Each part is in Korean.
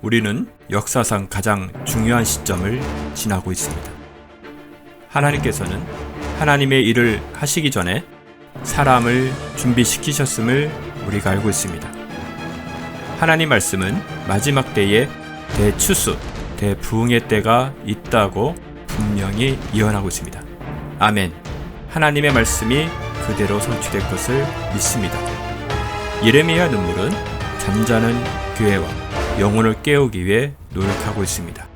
우리는 역사상 가장 중요한 시점을 지나고 있습니다. 하나님께서는 하나님의 일을 하시기 전에 사람을 준비시키셨음을 우리가 알고 있습니다. 하나님 말씀은 마지막 때에 대추수, 대부흥의 때가 있다고 분명히 예언하고 있습니다. 아멘. 하나님의 말씀이 그대로 성취될 것을 믿습니다. 예레미야 눈물은 잠자는 교회와 영혼을 깨우기 위해 노력하고 있습니다.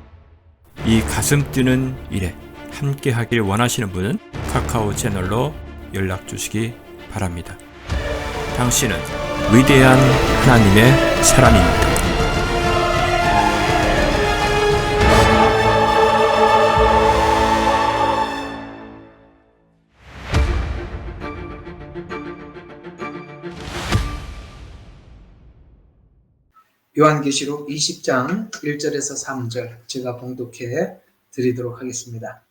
이 가슴 뛰는 일에 함께 하길 원하시는 분은 카카오 채널로 연락 주시기 바랍니다. 당신은 위대한 하나님의 사람입니다. 요한계시록 20장 1절에서 3절 제가 봉독해 드리도록 하겠습니다.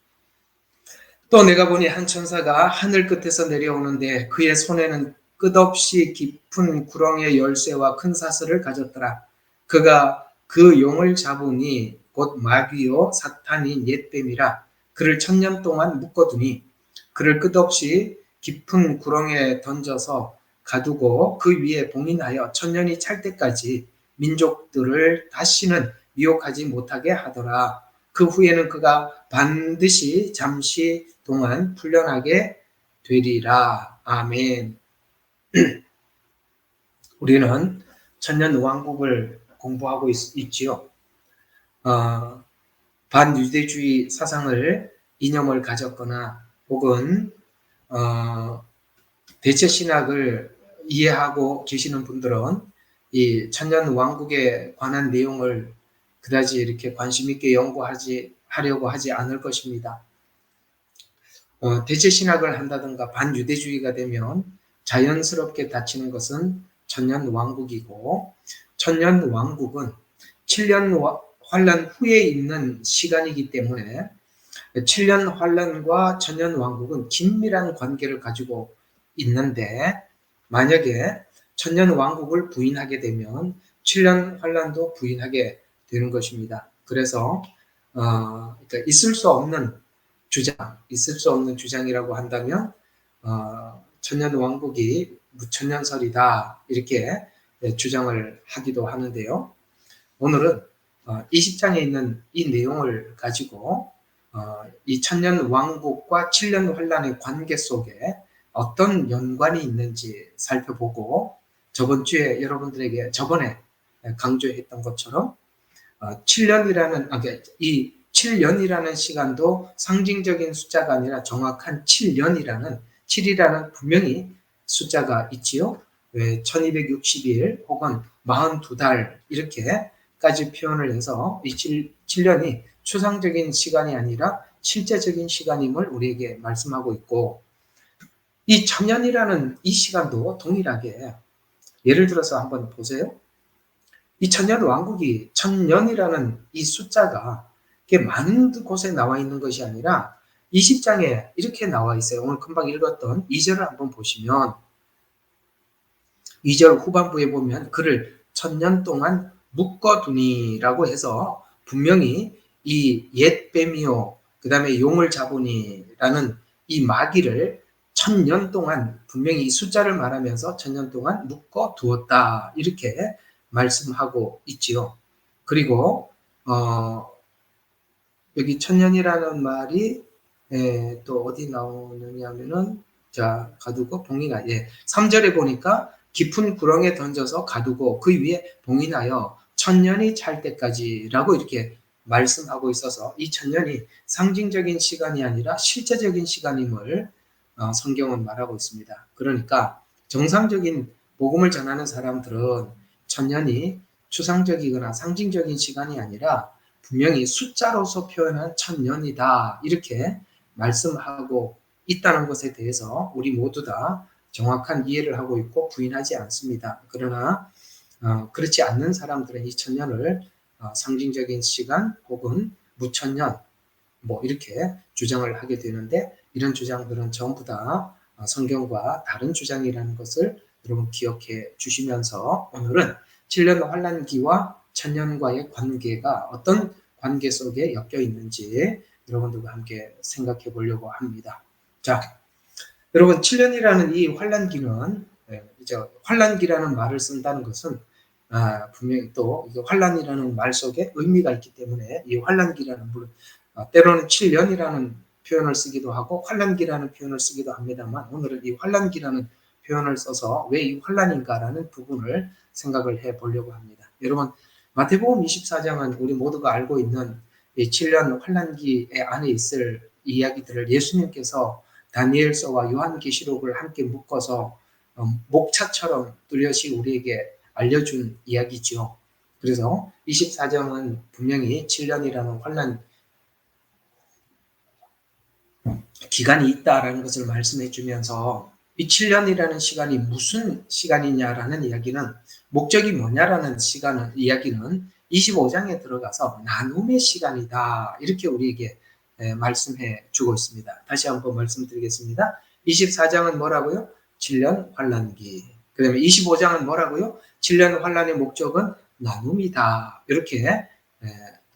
또 내가 보니 한 천사가 하늘 끝에서 내려오는데 그의 손에는 끝없이 깊은 구렁의 열쇠와 큰 사슬을 가졌더라. 그가 그 용을 잡으니 곧 마귀요 사탄인 옛뱀이라. 그를 1000년 동안 묶어두니 그를 끝없이 깊은 구렁에 던져서 가두고 그 위에 봉인하여 1000년이 찰 때까지 민족들을 다시는 미혹하지 못하게 하더라. 그 후에는 그가 반드시 잠시 동안 풀려나게 되리라. 아멘. 우리는 천년왕국을 공부하고 있지요. 반유대주의 사상을 이념을 가졌거나 혹은 대체신학을 이해하고 계시는 분들은 이 천년왕국에 관한 내용을 그다지 이렇게 관심 있게 하려고 하지 않을 것입니다. 대체신학을 한다든가 반유대주의가 되면 자연스럽게 닫히는 것은 천년왕국이고, 천년왕국은 7년 환란 후에 있는 시간이기 때문에 7년 환란과 천년왕국은 긴밀한 관계를 가지고 있는데, 만약에 천년왕국을 부인하게 되면 7년 환란도 부인하게 되는 것입니다. 그래서 그러니까 있을 수 없는 주장이라고 한다면 천년왕국이 무천년설이다 이렇게 주장을 하기도 하는데요. 오늘은 20장에 있는 이 내용을 가지고 이 천년왕국과 7년 환란의 관계 속에 어떤 연관이 있는지 살펴보고, 저번에 강조했던 것처럼 7년이라는 시간도 상징적인 숫자가 아니라 정확한 7이라는 분명히 숫자가 있지요. 왜 1260일 혹은 42달 이렇게까지 표현을 해서 이 7년이 추상적인 시간이 아니라 실제적인 시간임을 우리에게 말씀하고 있고, 이 천년이라는 이 시간도 동일하게, 예를 들어서 한번 보세요. 이 천년왕국이, 천년이라는 이 숫자가 많은 곳에 나와 있는 것이 아니라 20장에 이렇게 나와 있어요. 오늘 금방 읽었던 2절을 한번 보시면 2절 후반부에 보면 그를 1000년 동안 묶어두니라고 해서 분명히 이 옛뱀이요 그 다음에 용을 잡으니라는 이 마귀를 1000년 동안 분명히 이 숫자를 말하면서 1000년 동안 묶어두었다 이렇게 말씀하고 있지요. 그리고 여기 1000년이라는 말이 또 어디 나오느냐면은 가두고 봉인하여 3절에 보니까 깊은 구렁에 던져서 가두고 그 위에 봉인하여 1000년이 찰 때까지라고 이렇게 말씀하고 있어서 이 1000년이 상징적인 시간이 아니라 실제적인 시간임을 성경은 말하고 있습니다. 그러니까 정상적인 복음을 전하는 사람들은 1000년이 추상적이거나 상징적인 시간이 아니라 분명히 숫자로서 표현한 1000년이다 이렇게 말씀하고 있다는 것에 대해서 우리 모두 다 정확한 이해를 하고 있고 부인하지 않습니다. 그러나 그렇지 않는 사람들은 이 1000년을 상징적인 시간 혹은 무천년 이렇게 주장을 하게 되는데, 이런 주장들은 전부 다 성경과 다른 주장이라는 것을 여러분 기억해 주시면서 오늘은 7년 환란기와 천년과의 관계가 어떤 관계 속에 엮여 있는지 여러분들과 함께 생각해 보려고 합니다. 자, 여러분 7년이라는 이 환란기는 이제 환란기라는 말을 쓴다는 것은 분명히 또 환란이라는 말 속에 의미가 있기 때문에 이 환란기라는 물론 때로는 7년이라는 표현을 쓰기도 하고 환란기라는 표현을 쓰기도 합니다만 오늘은 이 환란기라는 표현을 써서 왜 이 환란인가라는 부분을 생각을 해 보려고 합니다. 여러분 마태복음 24장은 우리 모두가 알고 있는 이 7년 환란기 안에 있을 이야기들을 예수님께서 다니엘서와 요한계시록을 함께 묶어서 목차처럼 뚜렷이 우리에게 알려준 이야기죠. 그래서 24장은 분명히 7년이라는 환란 기간이 있다라는 것을 말씀해 주면서 이 7년이라는 시간이 무슨 시간이냐라는 이야기는 목적이 뭐냐라는 이야기는 25장에 들어가서 나눔의 시간이다. 이렇게 우리에게 말씀해 주고 있습니다. 다시 한번 말씀드리겠습니다. 24장은 뭐라고요? 7년 환란기. 그 다음에 25장은 뭐라고요? 7년 환란의 목적은 나눔이다. 이렇게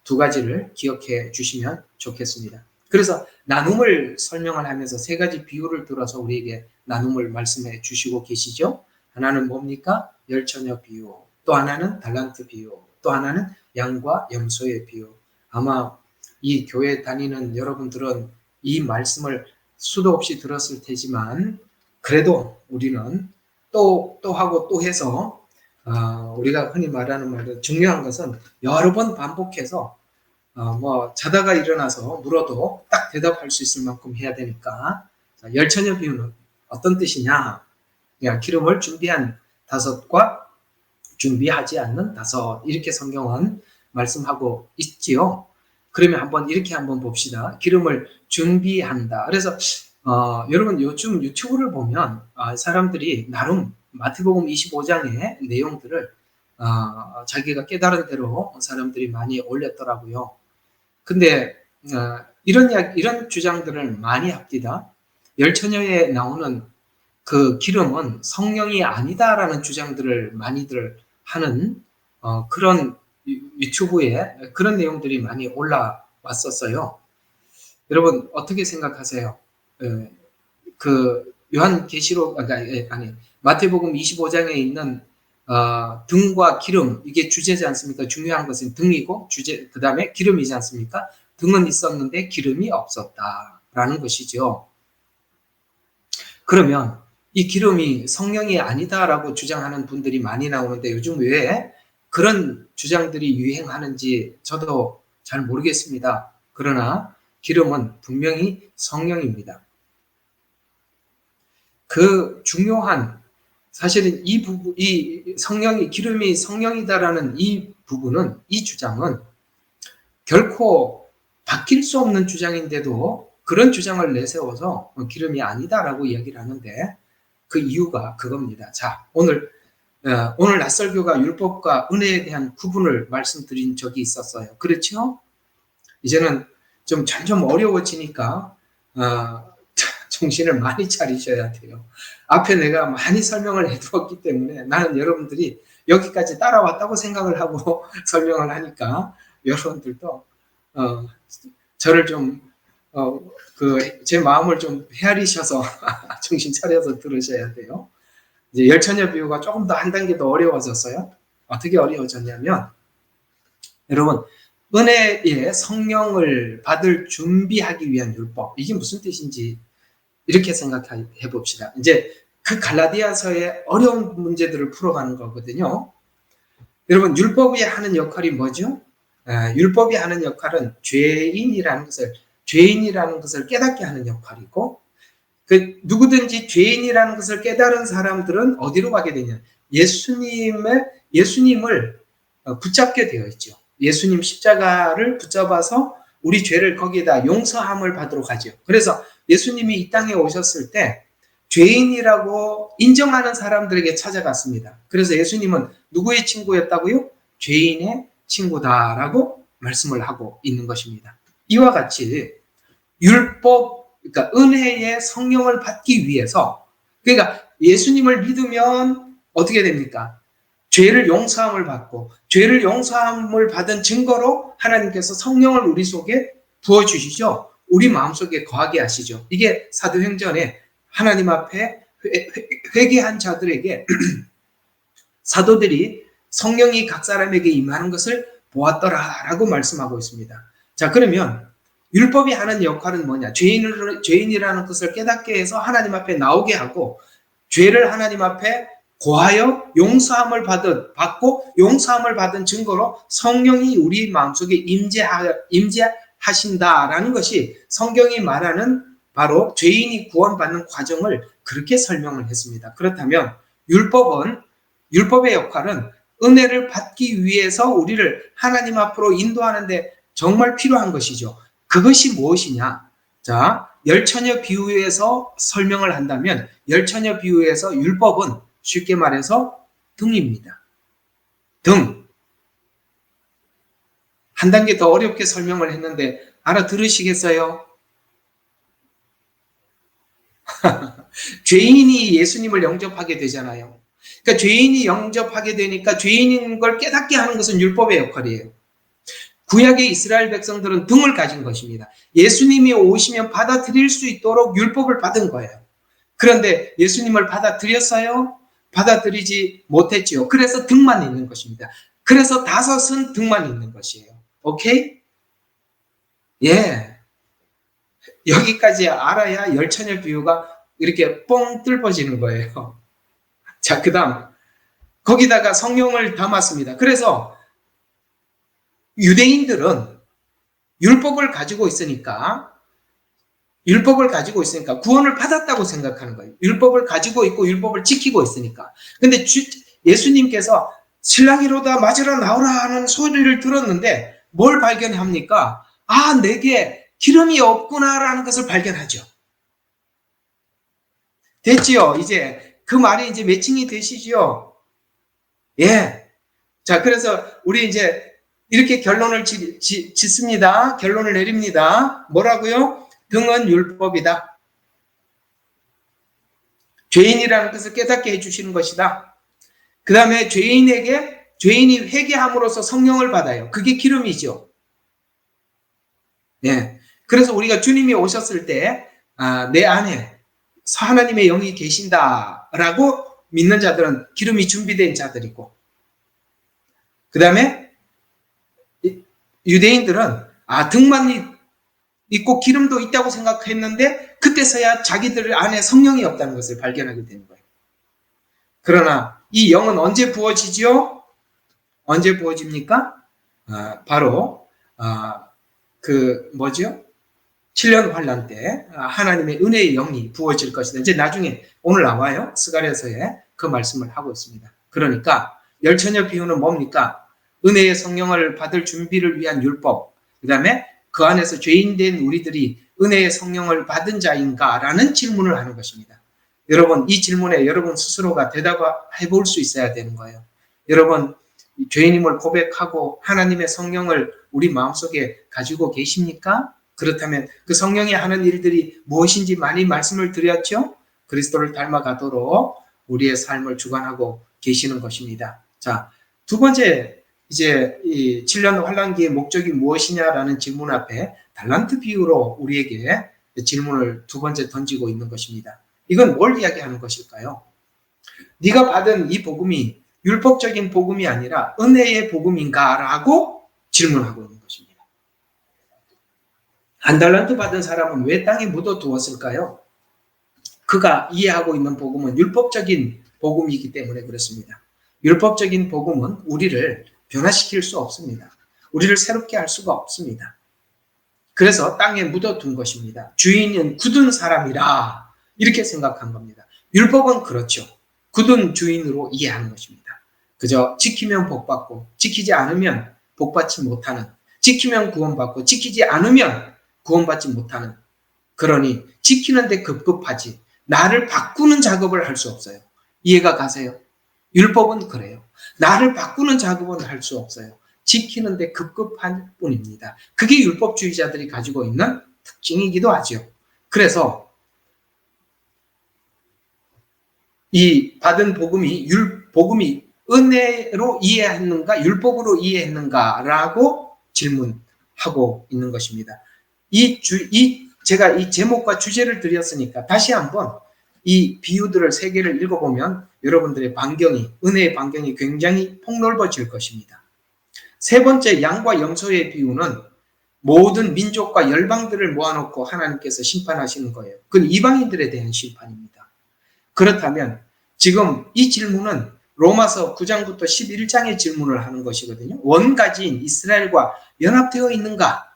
두 가지를 기억해 주시면 좋겠습니다. 그래서 나눔을 설명을 하면서 세 가지 비유를 들어서 우리에게 나눔을 말씀해 주시고 계시죠. 하나는 뭡니까? 열처녀 비유. 또 하나는 달란트 비유. 또 하나는 양과 염소의 비유. 아마 이 교회 다니는 여러분들은 이 말씀을 수도 없이 들었을 테지만 그래도 우리는 또 하고 또 해서 우리가 흔히 말하는 말은 중요한 것은 여러 번 반복해서 자다가 일어나서 물어도 딱 대답할 수 있을 만큼 해야 되니까. 열처녀 비유는 어떤 뜻이냐? 기름을 준비한 5과 준비하지 않는 5 이렇게 성경은 말씀하고 있지요. 그러면 이렇게 한번 봅시다. 기름을 준비한다. 그래서 여러분 요즘 유튜브를 보면 사람들이 나름 마태복음 25장의 내용들을 자기가 깨달은 대로 사람들이 많이 올렸더라고요. 근데 이런 주장들을 많이 합니다. 열처녀에 나오는 그 기름은 성령이 아니다라는 주장들을 많이들 하는 그런 유튜브에 그런 내용들이 많이 올라왔었어요. 여러분 어떻게 생각하세요? 그 요한계시록 마태복음 25장에 있는 등과 기름, 이게 주제지 않습니까? 중요한 것은 등이고 그 다음에 기름이지 않습니까? 등은 있었는데 기름이 없었다라는 것이죠. 그러면 이 기름이 성령이 아니다라고 주장하는 분들이 많이 나오는데 요즘 왜 그런 주장들이 유행하는지 저도 잘 모르겠습니다. 그러나 기름은 분명히 성령입니다. 그 중요한 사실은 이 기름이 성령이다라는 이 부분은, 이 주장은 결코 바뀔 수 없는 주장인데도 그런 주장을 내세워서 기름이 아니다라고 이야기를 하는데 그 이유가 그겁니다. 자, 오늘 낯설교가 율법과 은혜에 대한 구분을 말씀드린 적이 있었어요. 그렇죠? 이제는 좀 점점 어려워지니까 정신을 많이 차리셔야 돼요. 앞에 내가 많이 설명을 해두었기 때문에 나는 여러분들이 여기까지 따라왔다고 생각을 하고 설명을 하니까 여러분들도 저를 좀 제 마음을 좀 헤아리셔서 정신 차려서 들으셔야 돼요. 이제 열처녀 비유가 조금 더 한 단계 더 어려워졌어요. 어떻게 어려워졌냐면 여러분 은혜의 성령을 받을 준비하기 위한 율법, 이게 무슨 뜻인지 이렇게 생각해 봅시다. 이제 그 갈라디아서의 어려운 문제들을 풀어가는 거거든요. 여러분 율법이 하는 역할이 뭐죠? 율법이 하는 역할은 죄인이라는 것을 깨닫게 하는 역할이고, 누구든지 죄인이라는 것을 깨달은 사람들은 어디로 가게 되냐? 예수님을 붙잡게 되어 있죠. 예수님 십자가를 붙잡아서 우리 죄를 거기에다 용서함을 받도록 하죠. 그래서 예수님이 이 땅에 오셨을 때 죄인이라고 인정하는 사람들에게 찾아갔습니다. 그래서 예수님은 누구의 친구였다고요? 죄인의 친구다라고 말씀을 하고 있는 것입니다. 이와 같이 율법, 그러니까 은혜의 성령을 받기 위해서, 그러니까 예수님을 믿으면 어떻게 됩니까? 죄를 용서함을 받고 죄를 용서함을 받은 증거로 하나님께서 성령을 우리 속에 부어주시죠. 우리 마음속에 거하게 하시죠. 이게 사도행전에 하나님 앞에 회개한 자들에게 사도들이 성령이 각 사람에게 임하는 것을 보았더라라고 말씀하고 있습니다. 자, 그러면 율법이 하는 역할은 뭐냐? 죄인이라는 것을 깨닫게 해서 하나님 앞에 나오게 하고 죄를 하나님 앞에 고하여 용서함을 받고 용서함을 받은 증거로 성령이 우리 마음속에 임재하신다라는 것이 성경이 말하는 바로 죄인이 구원받는 과정을 그렇게 설명을 했습니다. 그렇다면 율법의 역할은 은혜를 받기 위해서 우리를 하나님 앞으로 인도하는데 정말 필요한 것이죠. 그것이 무엇이냐? 자, 열처녀 비유에서 설명을 한다면 열처녀 비유에서 율법은 쉽게 말해서 등입니다. 등. 한 단계 더 어렵게 설명을 했는데 알아들으시겠어요? 죄인이 예수님을 영접하게 되잖아요. 그러니까 죄인이 영접하게 되니까 죄인인 걸 깨닫게 하는 것은 율법의 역할이에요. 구약의 이스라엘 백성들은 등을 가진 것입니다. 예수님이 오시면 받아들일 수 있도록 율법을 받은 거예요. 그런데 예수님을 받아들였어요? 받아들이지 못했지요. 그래서 등만 있는 것입니다. 그래서 다섯은 등만 있는 것이에요. 오케이? 예. 여기까지 알아야 열처녀 비유가 이렇게 뻥 뚫어지는 거예요. 자, 그 다음 거기다가 성령을 담았습니다. 그래서 유대인들은 율법을 가지고 있으니까 구원을 받았다고 생각하는 거예요. 율법을 가지고 있고 율법을 지키고 있으니까. 근데 예수님께서 신랑이로다 맞으러 나오라 하는 소리를 들었는데 뭘 발견합니까? 아, 내게 기름이 없구나라는 것을 발견하죠. 됐지요? 이제 그 말이 이제 매칭이 되시죠? 예. 자, 그래서 우리 이제 이렇게 결론을 짓습니다. 결론을 내립니다. 뭐라고요? 등은 율법이다. 죄인이라는 것을 깨닫게 해주시는 것이다. 그 다음에 죄인이 회개함으로써 성령을 받아요. 그게 기름이죠. 예. 그래서 우리가 주님이 오셨을 때, 내 안에 하나님의 영이 계신다라고 믿는 자들은 기름이 준비된 자들이고, 그 다음에 유대인들은 등만 있고 기름도 있다고 생각했는데 그때서야 자기들 안에 성령이 없다는 것을 발견하게 되는 거예요. 그러나 이 영은 언제 부어지죠? 언제 부어집니까? 바로 7년 환란 때 하나님의 은혜의 영이 부어질 것이다. 이제 나중에 오늘 나와요. 스가랴서에 그 말씀을 하고 있습니다. 그러니까 열처녀 비유는 뭡니까? 은혜의 성령을 받을 준비를 위한 율법, 그 다음에 그 안에서 죄인된 우리들이 은혜의 성령을 받은 자인가라는 질문을 하는 것입니다. 여러분, 이 질문에 여러분 스스로가 대답해 볼 수 있어야 되는 거예요. 여러분, 죄인임을 고백하고 하나님의 성령을 우리 마음속에 가지고 계십니까? 그렇다면 그 성령이 하는 일들이 무엇인지 많이 말씀을 드렸죠? 그리스도를 닮아가도록 우리의 삶을 주관하고 계시는 것입니다. 자, 두 번째, 이제 이 7년 환란기의 목적이 무엇이냐라는 질문 앞에 달란트 비유로 우리에게 질문을 두 번째 던지고 있는 것입니다. 이건 뭘 이야기하는 것일까요? 네가 받은 이 복음이 율법적인 복음이 아니라 은혜의 복음인가? 라고 질문하고 있는 것입니다. 한 달란트 받은 사람은 왜 땅에 묻어두었을까요? 그가 이해하고 있는 복음은 율법적인 복음이기 때문에 그렇습니다. 율법적인 복음은 우리를 변화시킬 수 없습니다. 우리를 새롭게 할 수가 없습니다. 그래서 땅에 묻어둔 것입니다. 주인은 굳은 사람이라 이렇게 생각한 겁니다. 율법은 그렇죠. 굳은 주인으로 이해하는 것입니다. 그저 지키면 복받고 지키지 않으면 복받지 못하는, 지키면 구원받고 지키지 않으면 구원받지 못하는, 그러니 지키는데 급급하지 나를 바꾸는 작업을 할 수 없어요. 이해가 가세요? 율법은 그래요. 나를 바꾸는 작업은 할 수 없어요. 지키는데 급급한 뿐입니다. 그게 율법주의자들이 가지고 있는 특징이기도 하죠. 그래서 이 받은 복음이 은혜로 이해했는가, 율법으로 이해했는가라고 질문하고 있는 것입니다. 제가 이 제목과 주제를 드렸으니까 다시 한번 이 비유들을 세 개를 읽어보면 여러분들의 은혜의 반경이 굉장히 폭넓어질 것입니다. 세 번째, 양과 염소의 비유는 모든 민족과 열방들을 모아놓고 하나님께서 심판하시는 거예요. 그건 이방인들에 대한 심판입니다. 그렇다면 지금 이 질문은 로마서 9장부터 11장의 질문을 하는 것이거든요. 원가지인 이스라엘과 연합되어 있는가?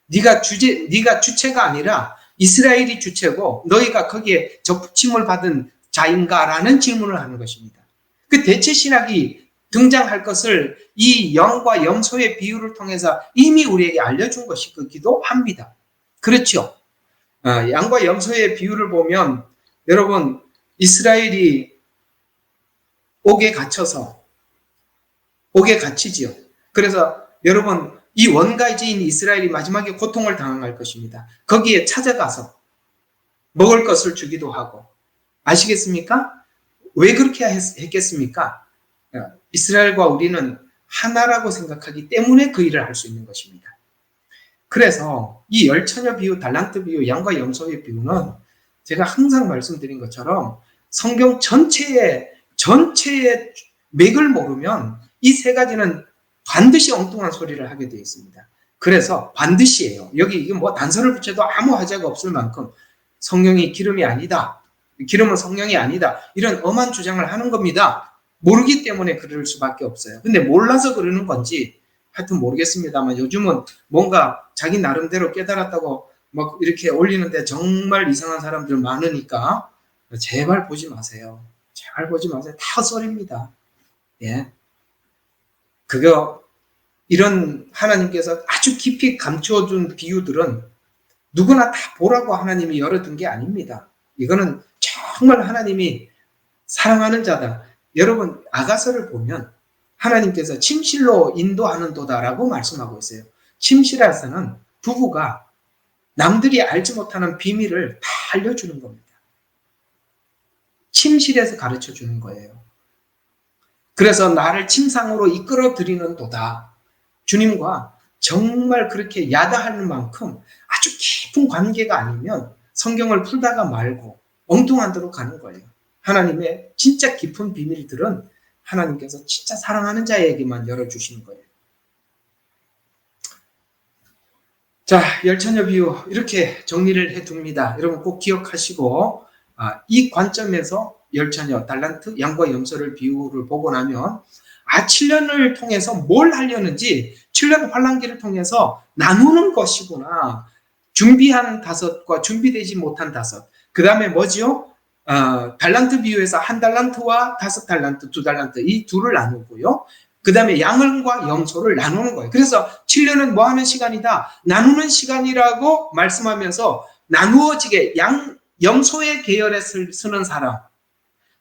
네가 주체가 아니라 이스라엘이 주체고 너희가 거기에 접붙임을 받은 자인가라는 질문을 하는 것입니다. 그 대체 신학이 등장할 것을 이 양과 염소의 비유를 통해서 이미 우리에게 알려준 것이기도 합니다. 그렇죠? 양과 염소의 비유를 보면 여러분 이스라엘이 옥에 갇히지요. 그래서 여러분 이 원가지인 이스라엘이 마지막에 고통을 당할 것입니다. 거기에 찾아가서 먹을 것을 주기도 하고 아시겠습니까? 왜 그렇게 했겠습니까? 이스라엘과 우리는 하나라고 생각하기 때문에 그 일을 할 수 있는 것입니다. 그래서 이 열처녀 비유, 달란트 비유, 양과 염소의 비유는 제가 항상 말씀드린 것처럼 성경 전체의 맥을 모르면 이 세 가지는 반드시 엉뚱한 소리를 하게 되어 있습니다. 그래서 반드시예요. 여기 이게 뭐 단서를 붙여도 아무 하자가 없을 만큼 성령이 기름이 아니다. 기름은 성령이 아니다. 이런 엄한 주장을 하는 겁니다. 모르기 때문에 그럴 수밖에 없어요. 근데 몰라서 그러는 건지 하여튼 모르겠습니다만 요즘은 뭔가 자기 나름대로 깨달았다고 막 이렇게 올리는데 정말 이상한 사람들 많으니까 제발 보지 마세요. 제발 보지 마세요. 다 썰입니다. 예. 이런 하나님께서 아주 깊이 감추어준 비유들은 누구나 다 보라고 하나님이 열어둔 게 아닙니다. 이거는 정말 하나님이 사랑하는 자다. 여러분 아가서를 보면 하나님께서 침실로 인도하는 도다라고 말씀하고 있어요. 침실에서는 부부가 남들이 알지 못하는 비밀을 다 알려주는 겁니다. 침실에서 가르쳐 주는 거예요. 그래서 나를 침상으로 이끌어 드리는 도다. 주님과 정말 그렇게 야다하는 만큼 아주 깊은 관계가 아니면 성경을 풀다가 말고 엉뚱한 데로 가는 거예요. 하나님의 진짜 깊은 비밀들은 하나님께서 진짜 사랑하는 자에게만 열어주시는 거예요. 자, 열처녀 비유 이렇게 정리를 해둡니다. 여러분 꼭 기억하시고 이 관점에서 열처녀, 달란트, 양과 염소를 비유를 보고 나면 7년을 통해서 뭘 하려는지 7년 환란기를 통해서 나누는 것이구나. 준비한 5과 준비되지 못한 5. 그 다음에 뭐지요? 달란트 비유에서 1달란트와 5달란트, 2달란트 이 둘을 나누고요. 그 다음에 양과 염소를 나누는 거예요. 그래서 7년은 뭐 하는 시간이다? 나누는 시간이라고 말씀하면서 나누어지게 염소의 계열에 쓰는 사람,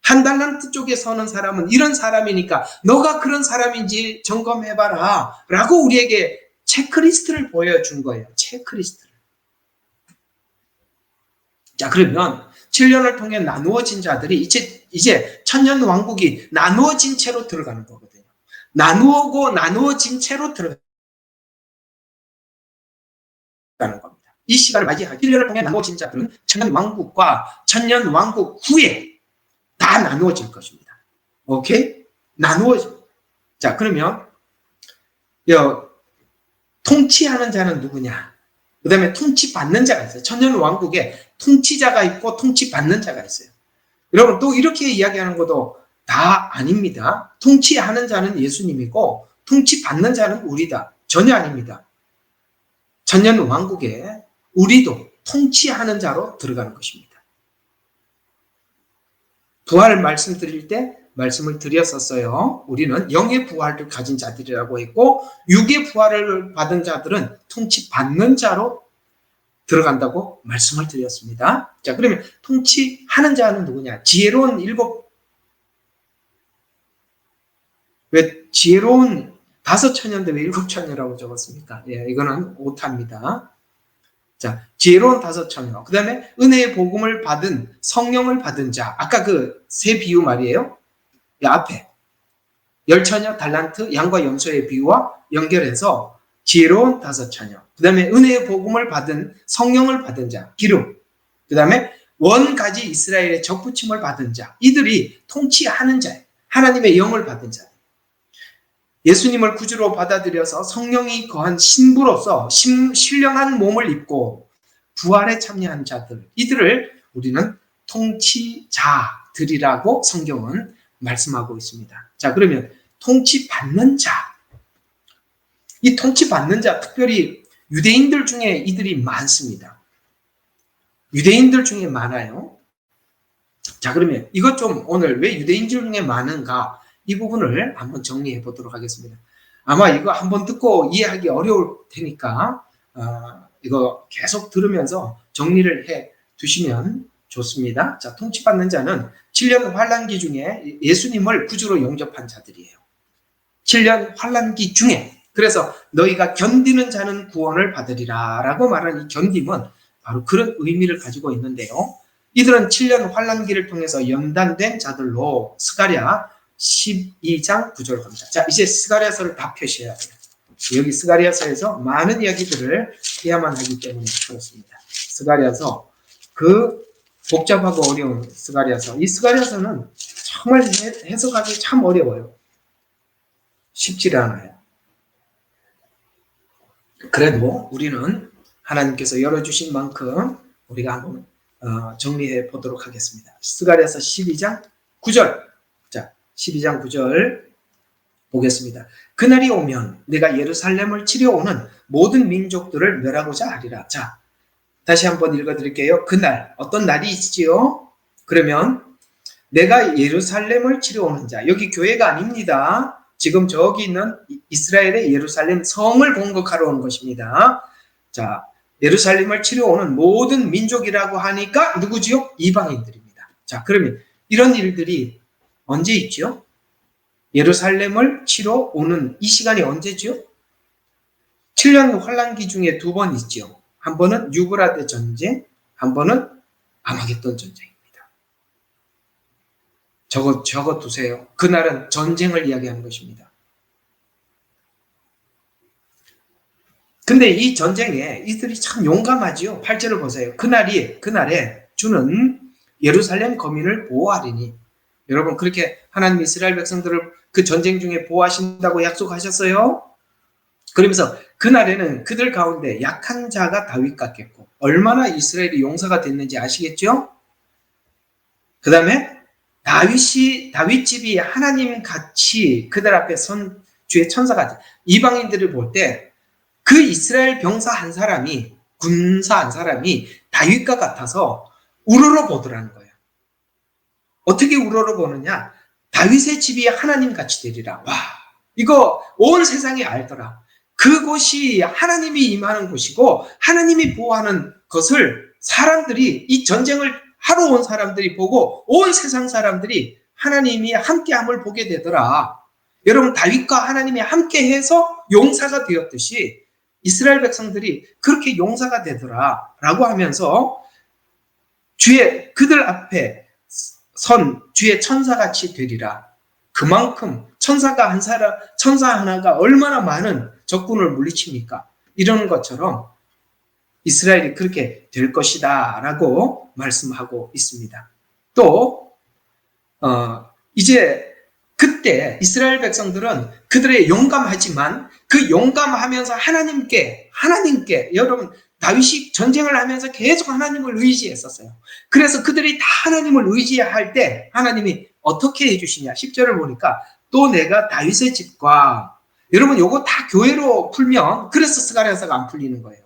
1달란트 쪽에 서는 사람은 이런 사람이니까 너가 그런 사람인지 점검해봐라 라고 우리에게 체크리스트를 보여준 거예요. 체크리스트를. 자, 그러면 7년을 통해 나누어진 자들이 이제 천년 왕국이 나누어진 채로 들어가는 거거든요. 나누어진 채로 들어가는 겁니다. 이 시간을 맞이하기 1년을 통해 나누어진 자들은 천년 왕국과 천년 왕국 후에 다 나누어질 것입니다. 오케이? 자, 그러면 통치하는 자는 누구냐? 그 다음에 통치받는 자가 있어요. 천년 왕국에 통치자가 있고 통치받는 자가 있어요. 여러분 또 이렇게 이야기하는 것도 다 아닙니다. 통치하는 자는 예수님이고 통치받는 자는 우리다. 전혀 아닙니다. 천년 왕국에 우리도 통치하는 자로 들어가는 것입니다. 부활을 말씀드릴 때 말씀을 드렸었어요. 우리는 영의 부활을 가진 자들이라고 했고 육의 부활을 받은 자들은 통치받는 자로 들어간다고 말씀을 드렸습니다. 자, 그러면 통치하는 자는 누구냐? 지혜로운 왜 지혜로운 5처녀인데 왜 7처녀라고 적었습니까? 예, 이거는 오타입니다. 자, 지혜로운 5처녀. 그 다음에 은혜의 복음을 받은 성령을 받은 자. 아까 그 세 비유 말이에요. 앞에 10처녀, 달란트, 양과 염소의 비유와 연결해서 지혜로운 5처녀, 그 다음에 은혜의 복음을 받은 성령을 받은 자, 기름, 그 다음에 원가지 이스라엘의 접붙임을 받은 자, 이들이 통치하는 자예요. 하나님의 영을 받은 자. 예수님을 구주로 받아들여서 성령이 거한 신부로서 신령한 몸을 입고 부활에 참여한 자들, 이들을 우리는 통치자들이라고 성경은 말씀하고 있습니다. 자, 그러면 통치받는 자, 이 통치받는 자, 특별히 유대인들 중에 이들이 많습니다. 유대인들 중에 많아요. 자, 그러면 이것 좀 오늘 왜 유대인들 중에 많은가, 이 부분을 한번 정리해 보도록 하겠습니다. 아마 이거 한번 듣고 이해하기 어려울 테니까 이거 계속 들으면서 정리를 해 두시면 좋습니다. 자, 통치받는 자는 7년 환란기 중에 예수님을 구주로 영접한 자들이에요. 7년 환란기 중에. 그래서 너희가 견디는 자는 구원을 받으리라 라고 말하는 이 견딤은 바로 그런 의미를 가지고 있는데요. 이들은 7년 환란기를 통해서 연단된 자들로 스가랴 12장 9절 갑니다. 자, 이제 스가랴서를 다 펴셔야 돼요. 여기 스가랴서에서 많은 이야기들을 해야만 하기 때문에 그렇습니다. 스가랴서, 그 복잡하고 어려운 스가랴서. 이 스가랴서는 정말 해석하기 참 어려워요. 쉽지 않아요. 그래도 우리는 하나님께서 열어주신 만큼 우리가 한번 정리해 보도록 하겠습니다. 스가랴서 12장 9절. 자, 12장 9절 보겠습니다. 그날이 오면 내가 예루살렘을 치려 오는 모든 민족들을 멸하고자 하리라. 자, 다시 한번 읽어드릴게요. 그날, 어떤 날이 있지요? 그러면 내가 예루살렘을 치러 오는 자, 여기 교회가 아닙니다. 지금 저기 있는 이스라엘의 예루살렘 성을 공격하러 온 것입니다. 자, 예루살렘을 치러 오는 모든 민족이라고 하니까 누구지요? 이방인들입니다. 자, 그러면 이런 일들이 언제 있죠? 예루살렘을 치러 오는 이 시간이 언제죠? 7년 환란기 중에 2번 있죠. 한 번은 유브라데 전쟁, 한 번은 아마겟돈 전쟁입니다. 적어 두세요. 그날은 전쟁을 이야기하는 것입니다. 근데 이 전쟁에 이들이 참 용감하지요. 8절을 보세요. 그날에 주는 예루살렘 거민을 보호하리니. 여러분, 그렇게 하나님 이스라엘 백성들을 그 전쟁 중에 보호하신다고 약속하셨어요. 그러면서 그날에는 그들 가운데 약한 자가 다윗 같겠고, 얼마나 이스라엘이 용사가 됐는지 아시겠죠? 그 다음에 다윗 집이 하나님 같이 그들 앞에 선 주의 천사같이. 이방인들을 볼 때 그 이스라엘 병사 한 사람이, 군사 한 사람이 다윗과 같아서 우러러 보더라는 거예요. 어떻게 우러러 보느냐? 다윗의 집이 하나님 같이 되리라. 와, 이거 온 세상이 알더라. 그곳이 하나님이 임하는 곳이고 하나님이 보호하는 것을 사람들이, 이 전쟁을 하러 온 사람들이 보고 온 세상 사람들이 하나님이 함께함을 보게 되더라. 여러분, 다윗과 하나님이 함께해서 용사가 되었듯이 이스라엘 백성들이 그렇게 용사가 되더라 라고 하면서 그들 앞에 선 주의 천사같이 되리라. 그만큼 천사 하나가 얼마나 많은 적군을 물리칩니까? 이런 것처럼 이스라엘이 그렇게 될 것이다 라고 말씀하고 있습니다. 또 이제 그때 이스라엘 백성들은 그들의 용감하지만 그 용감하면서 하나님께 여러분, 다윗이 전쟁을 하면서 계속 하나님을 의지했었어요. 그래서 그들이 다 하나님을 의지할 때 하나님이 어떻게 해주시냐. 10절을 보니까 또 내가 다윗의 집과, 여러분 요거 다 교회로 풀면 그래서 스가랴서가 안 풀리는 거예요.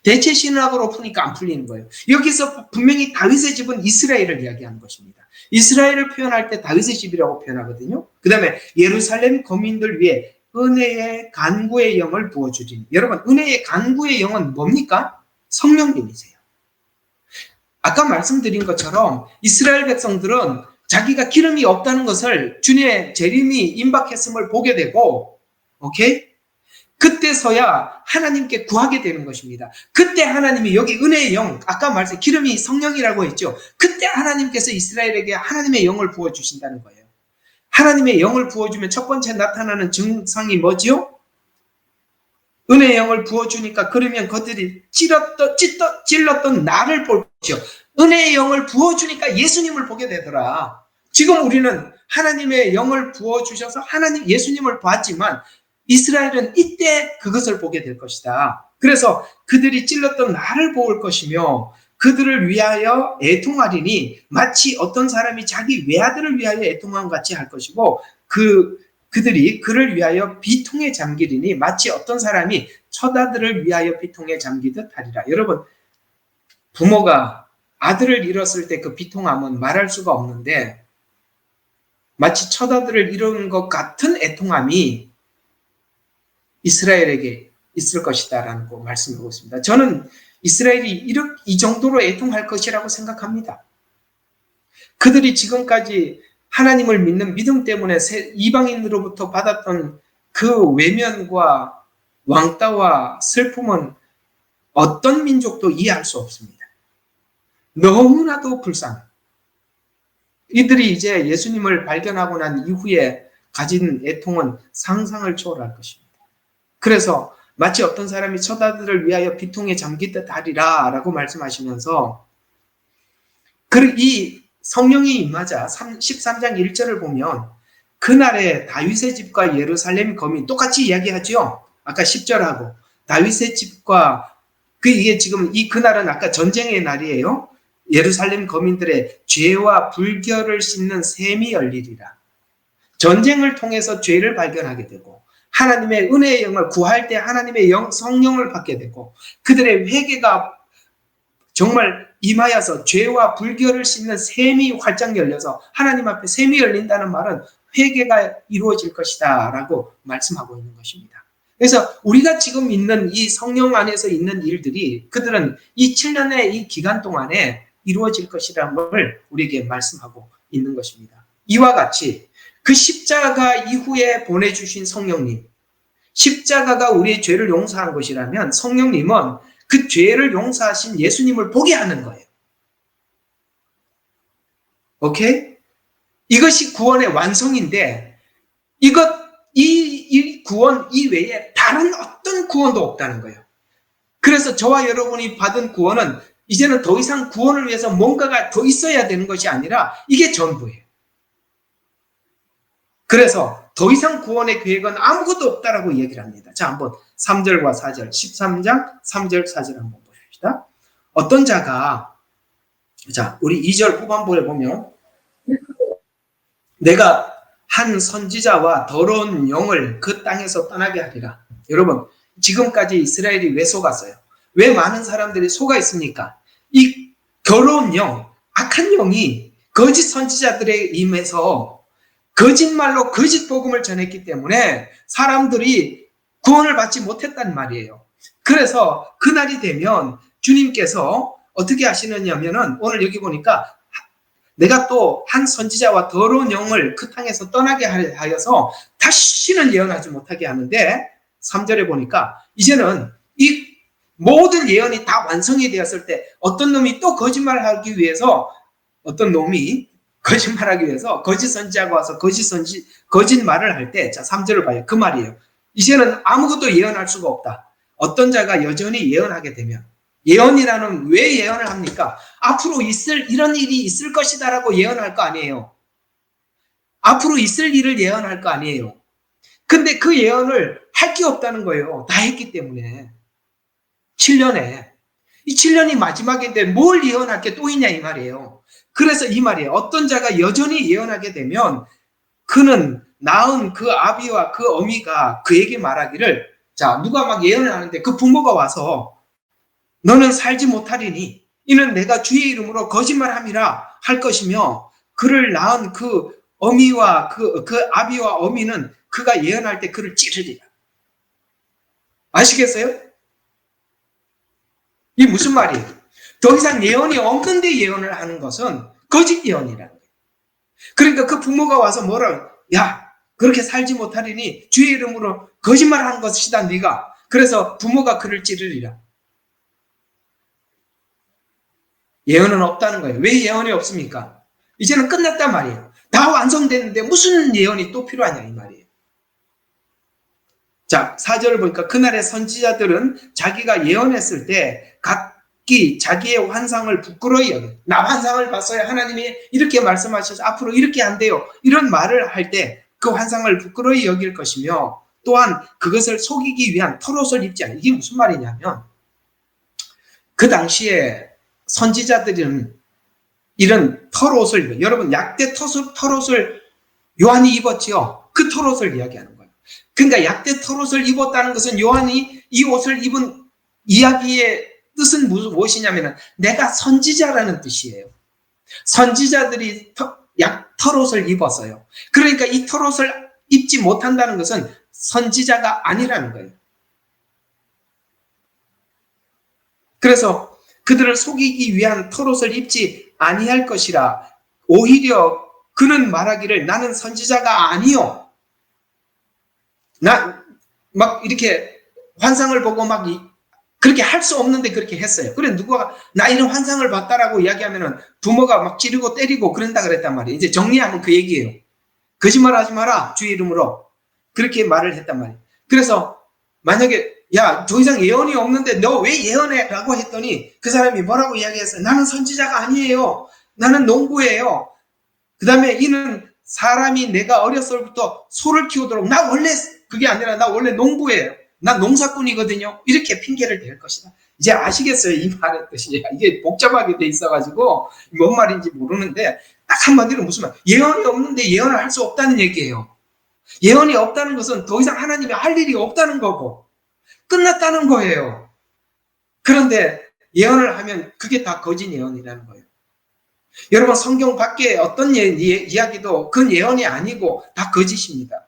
대체 신학으로 푸니까 안 풀리는 거예요. 여기서 분명히 다윗의 집은 이스라엘을 이야기하는 것입니다. 이스라엘을 표현할 때 다윗의 집이라고 표현하거든요. 그 다음에 예루살렘 거민들 위해 은혜의 간구의 영을 부어주리니. 여러분, 은혜의 간구의 영은 뭡니까? 성령님이세요. 아까 말씀드린 것처럼 이스라엘 백성들은 자기가 기름이 없다는 것을 주님의 재림이 임박했음을 보게 되고, 오케이? 그때서야 하나님께 구하게 되는 것입니다. 그때 하나님이, 여기 은혜의 영, 아까 말씀 기름이 성령이라고 했죠. 그때 하나님께서 이스라엘에게 하나님의 영을 부어주신다는 거예요. 하나님의 영을 부어주면 첫 번째 나타나는 증상이 뭐지요? 은혜의 영을 부어주니까 그러면 그들이 찔렀던 나를 볼 것이요. 은혜의 영을 부어주니까 예수님을 보게 되더라. 지금 우리는 하나님의 영을 부어주셔서 하나님 예수님을 봤지만 이스라엘은 이때 그것을 보게 될 것이다. 그래서 그들이 찔렀던 나를 볼 것이며 그들을 위하여 애통하리니 마치 어떤 사람이 자기 외아들을 위하여 애통한 같이 할 것이고 그들이 그를 위하여 비통에 잠기리니 마치 어떤 사람이 처아들을 위하여 비통에 잠기듯 하리라. 여러분, 부모가 아들을 잃었을 때 그 비통함은 말할 수가 없는데 마치 처아들을 잃은 것 같은 애통함이 이스라엘에게 있을 것이다라고 말씀하고 있습니다. 저는 이스라엘이 이 정도로 애통할 것이라고 생각합니다. 그들이 지금까지 하나님을 믿는 믿음 때문에 이방인으로부터 받았던 그 외면과 왕따와 슬픔은 어떤 민족도 이해할 수 없습니다. 너무나도 불쌍해. 이들이 이제 예수님을 발견하고 난 이후에 가진 애통은 상상을 초월할 것입니다. 그래서 마치 어떤 사람이 처아들을 위하여 비통에 잠기듯 하리라 라고 말씀하시면서 이 성령이 임하자 13장 1절을 보면 그날에 다윗의 집과 예루살렘 거민 똑같이 이야기하죠. 아까 10절하고 다윗의 집과 이게 지금 그날은 아까 전쟁의 날이에요. 예루살렘 거민들의 죄와 불결을 씻는 셈이 열리리라. 전쟁을 통해서 죄를 발견하게 되고 하나님의 은혜의 영을 구할 때 하나님의 성령을 받게 되고 그들의 회개가 정말 임하여서 죄와 불결을 씻는 셈이 활짝 열려서 하나님 앞에 셈이 열린다는 말은 회개가 이루어질 것이다 라고 말씀하고 있는 것입니다. 그래서 우리가 지금 있는 이 성령 안에서 있는 일들이 그들은 이 7년의 이 기간 동안에 이루어질 것이라는 걸 우리에게 말씀하고 있는 것입니다. 이와 같이 그 십자가 이후에 보내주신 성령님, 십자가가 우리의 죄를 용서한 것이라면 성령님은 그 죄를 용서하신 예수님을 보게 하는 거예요. 오케이? 이것이 구원의 완성인데 이 구원 이외에 다른 어떤 구원도 없다는 거예요. 그래서 저와 여러분이 받은 구원은 이제는 더 이상 구원을 위해서 뭔가가 더 있어야 되는 것이 아니라 이게 전부예요. 그래서 더 이상 구원의 계획은 아무것도 없다라고 얘기를 합니다. 자, 한번 3절과 4절, 13장 3절, 4절 한번 보십시다. 어떤 자가, 자, 우리 2절 후반부에 보면 내가 한 선지자와 더러운 영을 그 땅에서 떠나게 하리라. 여러분, 지금까지 이스라엘이 왜 속았어요? 왜 많은 사람들이 속아 있습니까? 이 더러운 영, 악한 영이 거짓 선지자들에 임해서 거짓말로 거짓 복음을 전했기 때문에 사람들이 구원을 받지 못했단 말이에요. 그래서 그날이 되면 주님께서 어떻게 하시느냐면은 오늘 여기 보니까 내가 또 한 선지자와 더러운 영을 그 땅에서 떠나게 하여서 다시는 예언하지 못하게 하는데 3절에 보니까 이제는 이 모든 예언이 다 완성이 되었을 때 어떤 놈이 또 거짓말하기 위해서 거짓 선지자가 와서 거짓말을 할 때, 자, 3절을 봐요. 그 말이에요. 이제는 아무것도 예언할 수가 없다. 어떤 자가 여전히 예언하게 되면, 예언이라는 왜 예언을 합니까? 앞으로 이런 일이 있을 것이다라고 예언할 거 아니에요. 앞으로 있을 일을 예언할 거 아니에요. 근데 그 예언을 할 게 없다는 거예요. 다 했기 때문에. 7년에. 이 7년이 마지막인데 뭘 예언할 게 또 있냐 이 말이에요. 그래서 이 말이에요. 어떤 자가 여전히 예언하게 되면 그는 낳은 그 아비와 그 어미가 그에게 말하기를, 자, 누가 막 예언을 하는데 그 부모가 와서 너는 살지 못하리니 이는 내가 주의 이름으로 거짓말함이라 할 것이며 그를 낳은 그 어미와 그 아비와 어미는 그가 예언할 때 그를 찌르리라. 아시겠어요? 이 무슨 말이에요? 더 이상 예언이 없는데 예언을 하는 것은 거짓 예언이라는 거예요. 그러니까 그 부모가 와서 뭐라고, 야, 그렇게 살지 못하리니 주의 이름으로 거짓말하는 것이다 네가. 그래서 부모가 그를 찌르리라. 예언은 없다는 거예요. 왜 예언이 없습니까? 이제는 끝났단 말이에요. 다 완성됐는데 무슨 예언이 또 필요하냐 이 말이에요. 자, 4절을 보니까 그날의 선지자들은 자기가 예언했을 때 각기 자기의 환상을 부끄러이 여겨. 나 환상을 봤어요. 하나님이 이렇게 말씀하셔서 앞으로 이렇게 한대요. 이런 말을 할 때 그 환상을 부끄러이 여길 것이며 또한 그것을 속이기 위한 털옷을 입지 않아요. 이게 무슨 말이냐면 그 당시에 선지자들은 이런 털옷을 입어요. 여러분 약대 털옷을 요한이 입었지요. 그 털옷을 이야기하는 거예요. 그러니까 약대 털옷을 입었다는 것은 요한이 이 옷을 입은 이야기의 뜻은 무엇이냐면 내가 선지자라는 뜻이에요. 선지자들이 털옷을 입었어요. 그러니까 이 털옷을 입지 못한다는 것은 선지자가 아니라는 거예요. 그래서 그들을 속이기 위한 털옷을 입지 아니할 것이라 오히려 그는 말하기를 나는 선지자가 아니요. 나 막 이렇게 환상을 보고 막 그렇게 할 수 없는데 그렇게 했어요. 그래 누가 나 이런 환상을 봤다라고 이야기하면은 부모가 막 찌르고 때리고 그런다 그랬단 말이에요. 이제 정리하면 그 얘기예요. 거짓말하지 마라 주의 이름으로 그렇게 말을 했단 말이에요. 그래서 만약에 야 더 이상 예언이 없는데 너 왜 예언해? 라고 했더니 그 사람이 뭐라고 이야기했어요? 나는 선지자가 아니에요. 나는 농부예요. 그 다음에 이는 사람이 내가 어렸을 때부터 소를 키우도록 나 원래 그게 아니라 나 원래 농부예요. 난 농사꾼이거든요. 이렇게 핑계를 댈 것이다. 이제 아시겠어요? 이 말의 뜻이. 이게 복잡하게 돼 있어가지고 뭔 말인지 모르는데 딱 한마디로 무슨 말. 예언이 없는데 예언을 할 수 없다는 얘기예요. 예언이 없다는 것은 더 이상 하나님이 할 일이 없다는 거고 끝났다는 거예요. 그런데 예언을 하면 그게 다 거짓 예언이라는 거예요. 여러분 성경 밖에 어떤 이야기도 그건 예언이 아니고 다 거짓입니다.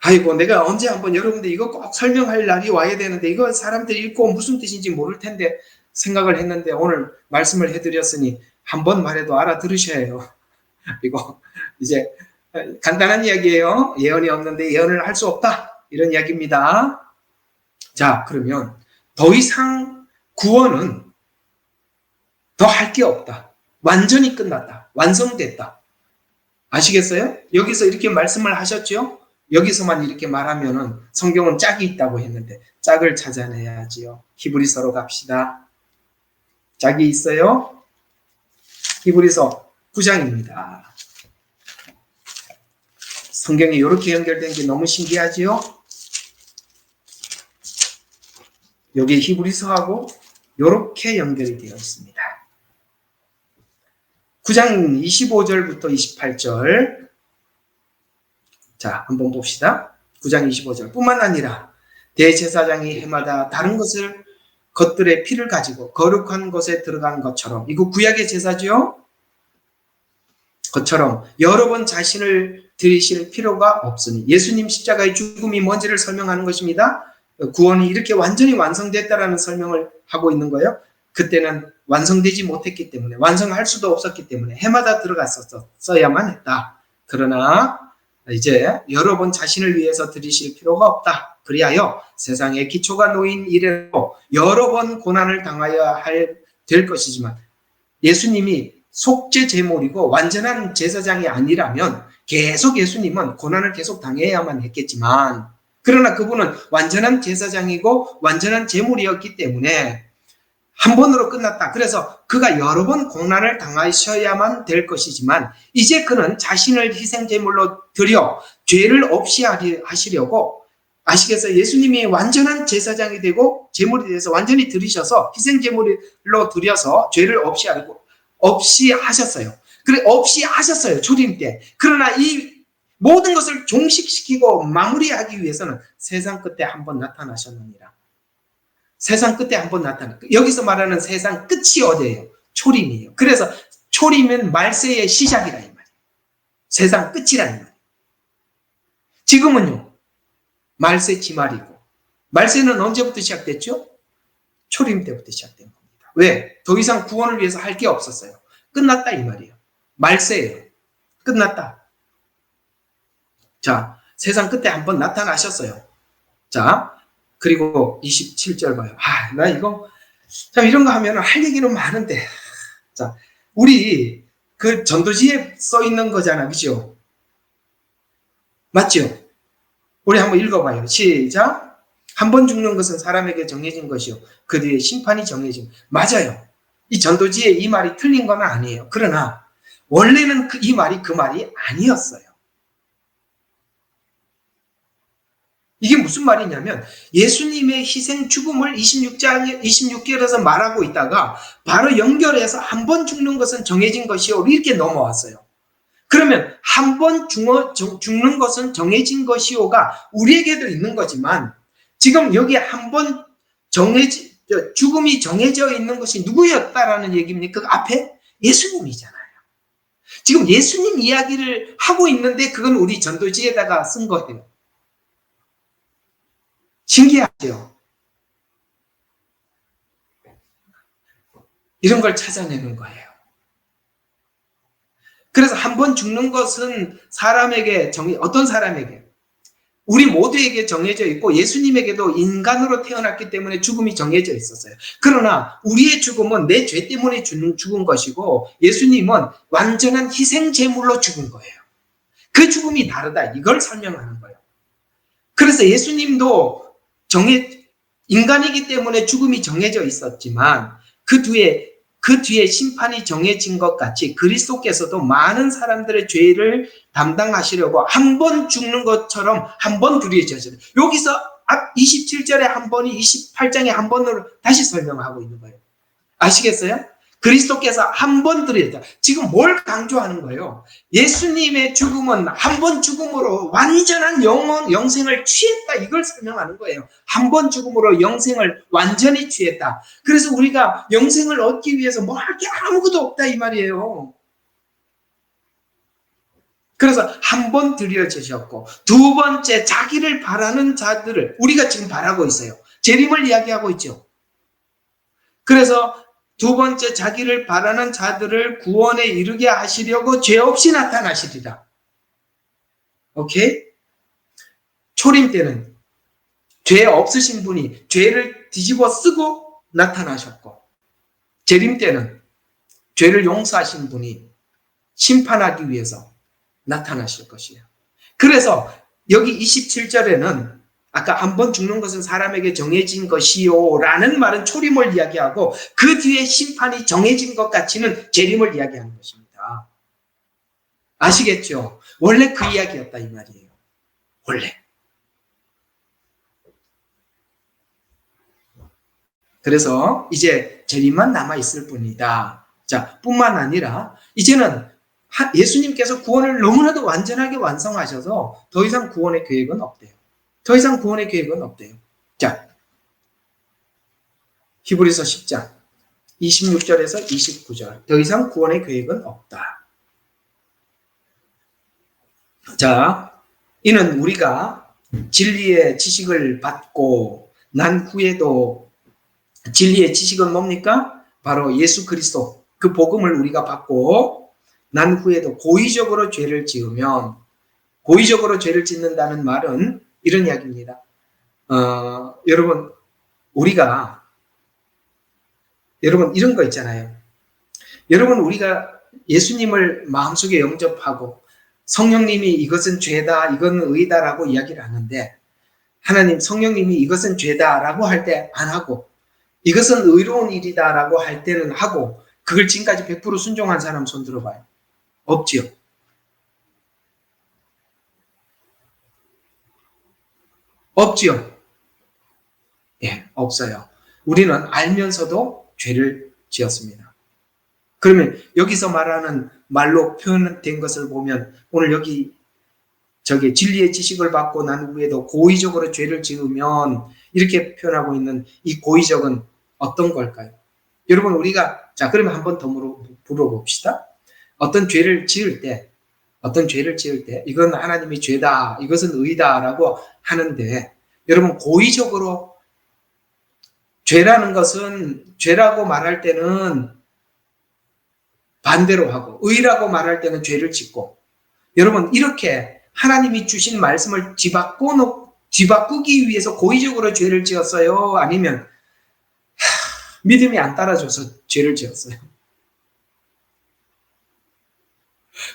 아이고 내가 언제 한번 여러분들 이거 꼭 설명할 날이 와야 되는데 이거 사람들이 읽고 무슨 뜻인지 모를 텐데 생각을 했는데 오늘 말씀을 해드렸으니 한 번 말해도 알아들으셔야 해요. 그리고 이제 간단한 이야기예요. 예언이 없는데 예언을 할 수 없다. 이런 이야기입니다. 자 그러면 더 이상 구원은 더 할 게 없다. 완전히 끝났다. 완성됐다. 아시겠어요? 여기서 이렇게 말씀을 하셨죠? 여기서만 이렇게 말하면은 성경은 짝이 있다고 했는데 짝을 찾아내야지요. 히브리서로 갑시다. 짝이 있어요? 히브리서 9장입니다. 성경이 이렇게 연결된 게 너무 신기하지요? 여기 히브리서하고 이렇게 연결이 되어 있습니다. 9장 25절부터 28절 자, 한번 봅시다. 9장 25절 뿐만 아니라 대제사장이 해마다 다른 것들의 피를 가지고 거룩한 곳에 들어간 것처럼 이거 구약의 제사죠? 것처럼 여러 번 자신을 드리실 필요가 없으니 예수님 십자가의 죽음이 뭔지를 설명하는 것입니다. 구원이 이렇게 완전히 완성됐다라는 설명을 하고 있는 거예요. 그때는 완성되지 못했기 때문에 완성할 수도 없었기 때문에 해마다 들어갔어야만 했다. 그러나 이제 여러 번 자신을 위해서 드리실 필요가 없다. 그리하여 세상에 기초가 놓인 이래로 여러 번 고난을 당하여야 될 것이지만 예수님이 속죄 제물이고 완전한 제사장이 아니라면 계속 예수님은 고난을 계속 당해야만 했겠지만 그러나 그분은 완전한 제사장이고 완전한 제물이었기 때문에 한 번으로 끝났다. 그래서 그가 여러 번 고난을 당하셔야만 될 것이지만 이제 그는 자신을 희생제물로 드려 죄를 없이 하시려고 아시겠어요? 예수님이 완전한 제사장이 되고 제물이 돼서 완전히 드리셔서 희생제물로 드려서 죄를 없이 하셨어요. 그래 없이 하셨어요. 초림 때. 그러나 이 모든 것을 종식시키고 마무리하기 위해서는 세상 끝에 한 번 나타나셨느니라. 세상 끝에 한 번 나타나. 여기서 말하는 세상 끝이 어디예요? 초림이에요. 그래서 초림은 말세의 시작이라 이 말이에요. 세상 끝이라 이 말이에요. 지금은요. 말세 지말이고 말세는 언제부터 시작됐죠? 초림 때부터 시작된 겁니다. 왜? 더 이상 구원을 위해서 할 게 없었어요. 끝났다 이 말이에요. 말세예요. 끝났다. 자, 세상 끝에 한 번 나타나셨어요. 자, 그리고 27절 봐요. 나 이거 참 이런 거 하면 할 얘기는 많은데, 자, 우리 그 전도지에 써 있는 거잖아, 그죠? 맞죠? 우리 한번 읽어봐요. 시작. 한 번 죽는 것은 사람에게 정해진 것이요. 그 뒤에 심판이 정해진. 맞아요. 이 전도지에 이 말이 틀린 건 아니에요. 그러나 원래는 이 말이 그 말이 아니었어요. 이게 무슨 말이냐면 예수님의 희생 죽음을 26절에서 말하고 있다가 바로 연결해서 한 번 죽는 것은 정해진 것이요. 이렇게 넘어왔어요. 그러면 한 번 죽는 것은 정해진 것이요가 우리에게도 있는 거지만 지금 여기 한 번 죽음이 정해져 있는 것이 누구였다라는 얘기입니까? 그 앞에 예수님이잖아요. 지금 예수님 이야기를 하고 있는데 그건 우리 전도지에다가 쓴 거예요. 신기하죠? 이런 걸 찾아내는 거예요. 그래서 한 번 죽는 것은 사람에게 어떤 사람에게? 우리 모두에게 정해져 있고 예수님에게도 인간으로 태어났기 때문에 죽음이 정해져 있었어요. 그러나 우리의 죽음은 내 죄 때문에 죽은 것이고 예수님은 완전한 희생 제물로 죽은 거예요. 그 죽음이 다르다. 이걸 설명하는 거예요. 그래서 예수님도 인간이기 때문에 죽음이 정해져 있었지만 그 뒤에 심판이 정해진 것 같이 그리스도께서도 많은 사람들의 죄를 담당하시려고 한 번 죽는 것처럼 한 번 들여져요. 여기서 앞 27절에 한 번이 28장에 한 번으로 다시 설명하고 있는 거예요. 아시겠어요? 그리스도께서 한 번 들여져. 지금 뭘 강조하는 거예요? 예수님의 죽음은 한 번 죽음으로 완전한 영생을 취했다. 이걸 설명하는 거예요. 한 번 죽음으로 영생을 완전히 취했다. 그래서 우리가 영생을 얻기 위해서 뭐 할 게 아무것도 없다 이 말이에요. 그래서 한 번 들여주셨고 두 번째 자기를 바라는 자들을 우리가 지금 바라고 있어요. 재림을 이야기하고 있죠. 그래서 두 번째 자기를 바라는 자들을 구원에 이르게 하시려고 죄 없이 나타나시리라. 오케이? 초림 때는 죄 없으신 분이 죄를 뒤집어 쓰고 나타나셨고 재림 때는 죄를 용서하신 분이 심판하기 위해서 나타나실 것이에요. 그래서 여기 27절에는 아까 한 번 죽는 것은 사람에게 정해진 것이요 라는 말은 초림을 이야기하고 그 뒤에 심판이 정해진 것 같이는 재림을 이야기하는 것입니다. 아시겠죠? 원래 그 이야기였다 이 말이에요. 원래. 그래서 이제 재림만 남아있을 뿐이다. 자, 뿐만 아니라 이제는 예수님께서 구원을 너무나도 완전하게 완성하셔서 더 이상 구원의 계획은 없대요. 더 이상 구원의 계획은 없대요. 자, 히브리서 10장 26절에서 29절. 더 이상 구원의 계획은 없다. 자, 이는 우리가 진리의 지식을 받고 난 후에도 진리의 지식은 뭡니까? 바로 예수 그리스도 그 복음을 우리가 받고 난 후에도 고의적으로 죄를 지으면 고의적으로 죄를 짓는다는 말은 이런 이야기입니다. 여러분 이런 거 있잖아요. 여러분 우리가 예수님을 마음속에 영접하고 성령님이 이것은 죄다, 이건 의다라고 이야기를 하는데 하나님 성령님이 이것은 죄다라고 할 때 안 하고 이것은 의로운 일이다라고 할 때는 하고 그걸 지금까지 100% 순종한 사람 손 들어봐요. 없지요. 없지요. 예, 없어요. 우리는 알면서도 죄를 지었습니다. 그러면 여기서 말하는 말로 표현된 것을 보면 오늘 여기 진리의 지식을 받고 난 후에도 고의적으로 죄를 지으면 이렇게 표현하고 있는 이 고의적은 어떤 걸까요? 여러분 우리가 그러면 한 번 더 물어봅시다. 어떤 죄를 지을 때 이건 하나님이 죄다, 이것은 의다라고 하는데 여러분 고의적으로 죄라는 것은 죄라고 말할 때는 반대로 하고 의라고 말할 때는 죄를 짓고 여러분 이렇게 하나님이 주신 말씀을 뒤바꾸기 위해서 고의적으로 죄를 지었어요? 아니면 믿음이 안 따라줘서 죄를 지었어요.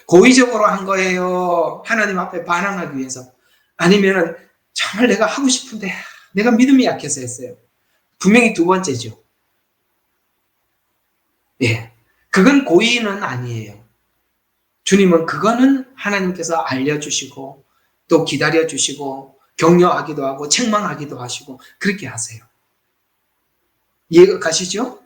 고의적으로 한 거예요. 하나님 앞에 반항하기 위해서. 아니면은 정말 내가 하고 싶은데 내가 믿음이 약해서 했어요. 분명히 두 번째죠. 예. 그건 고의는 아니에요. 주님은 그거는 하나님께서 알려주시고 또 기다려주시고 격려하기도 하고 책망하기도 하시고 그렇게 하세요. 이해가 가시죠?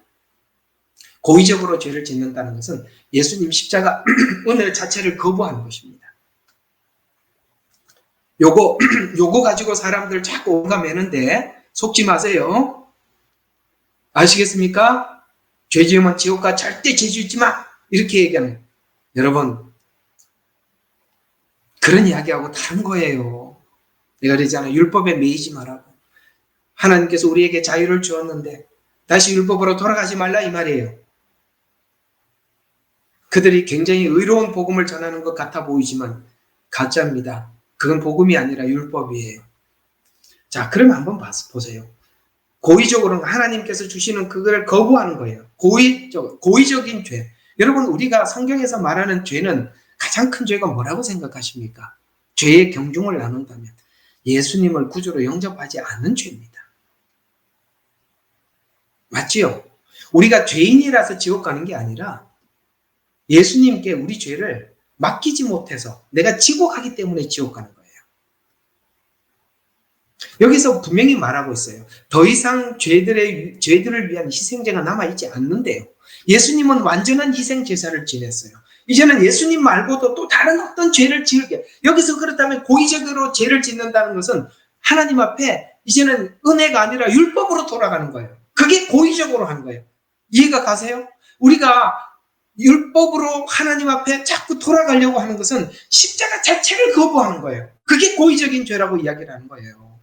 고의적으로 죄를 짓는다는 것은 예수님 십자가 은혜 자체를 거부하는 것입니다. 요거 가지고 사람들 자꾸 오가매는데 속지 마세요. 아시겠습니까? 죄 지으면 지옥 가, 절대 죄 짓지 마. 이렇게 얘기하는. 여러분, 그런 이야기하고 다른 거예요. 내가 그러잖아요. 율법에 매이지 말라고. 하나님께서 우리에게 자유를 주었는데 다시 율법으로 돌아가지 말라 이 말이에요. 그들이 굉장히 의로운 복음을 전하는 것 같아 보이지만 가짜입니다. 그건 복음이 아니라 율법이에요. 자, 그럼 한번 보세요. 고의적으로 하나님께서 주시는 그거를 거부하는 거예요. 고의적인 죄. 여러분, 우리가 성경에서 말하는 죄는 가장 큰 죄가 뭐라고 생각하십니까? 죄의 경중을 나눈다면 예수님을 구주로 영접하지 않는 죄입니다. 맞지요? 우리가 죄인이라서 지옥 가는 게 아니라 예수님께 우리 죄를 맡기지 못해서 내가 지고 가기 때문에 지옥 가는 거예요. 여기서 분명히 말하고 있어요. 더 이상 죄들을 위한 희생제가 남아있지 않는데요. 예수님은 완전한 희생 제사를 지냈어요. 이제는 예수님 말고도 또 다른 어떤 죄를 지을게. 여기서 그렇다면 고의적으로 죄를 짓는다는 것은 하나님 앞에 이제는 은혜가 아니라 율법으로 돌아가는 거예요. 그게 고의적으로 하는 거예요. 이해가 가세요? 우리가 율법으로 하나님 앞에 자꾸 돌아가려고 하는 것은 십자가 자체를 거부하는 거예요. 그게 고의적인 죄라고 이야기를 하는 거예요.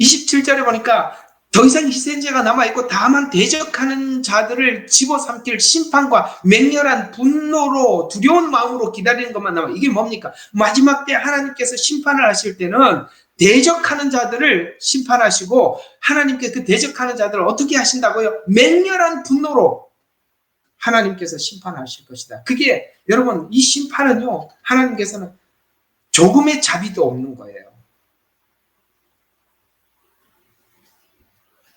27절에 보니까 더 이상 희생제가 남아있고 다만 대적하는 자들을 집어삼킬 심판과 맹렬한 분노로 두려운 마음으로 기다리는 것만 남아. 이게 뭡니까? 마지막 때 하나님께서 심판을 하실 때는 대적하는 자들을 심판하시고 하나님께 그 대적하는 자들을 어떻게 하신다고요? 맹렬한 분노로 하나님께서 심판하실 것이다. 그게 여러분 이 심판은요 하나님께서는 조금의 자비도 없는 거예요.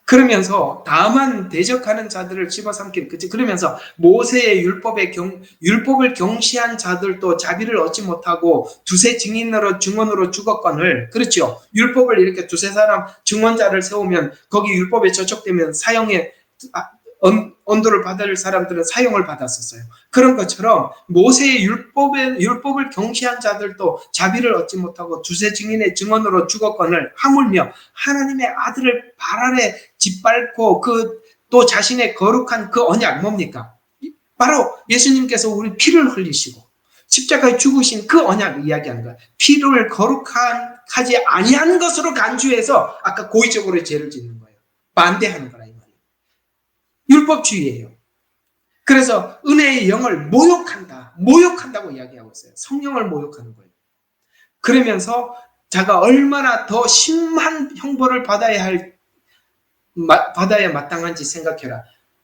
그러면서 다만 대적하는 자들을 집어삼킬 그러면서 모세의 율법을 경시한 자들도 자비를 얻지 못하고 두세 증언으로 죽었거늘 그렇죠. 율법을 이렇게 두세 사람 증언자를 세우면 거기 율법에 저촉되면 사형의 언도를 받을 사람들은 사형을 받았었어요. 그런 것처럼 모세의 율법을 경시한 자들도 자비를 얻지 못하고 두세 증인의 증언으로 죽었거늘 하물며 하나님의 아들을 발 아래 짓밟고 또 자신의 거룩한 그 언약 뭡니까? 바로 예수님께서 우리 피를 흘리시고 십자가에 죽으신 그 언약 이야기하는 거예요. 피를 거룩하지 아니한 것으로 간주해서 아까 고의적으로 죄를 짓는 거예요. 반대하는 거라 이 말이에요. 율법주의예요. 그래서 은혜의 영을 모욕한다고 이야기하고 있어요. 성령을 모욕하는 거예요. 그러면서 자가 얼마나 더 심한 형벌을 받아야 마땅한지 생각해라.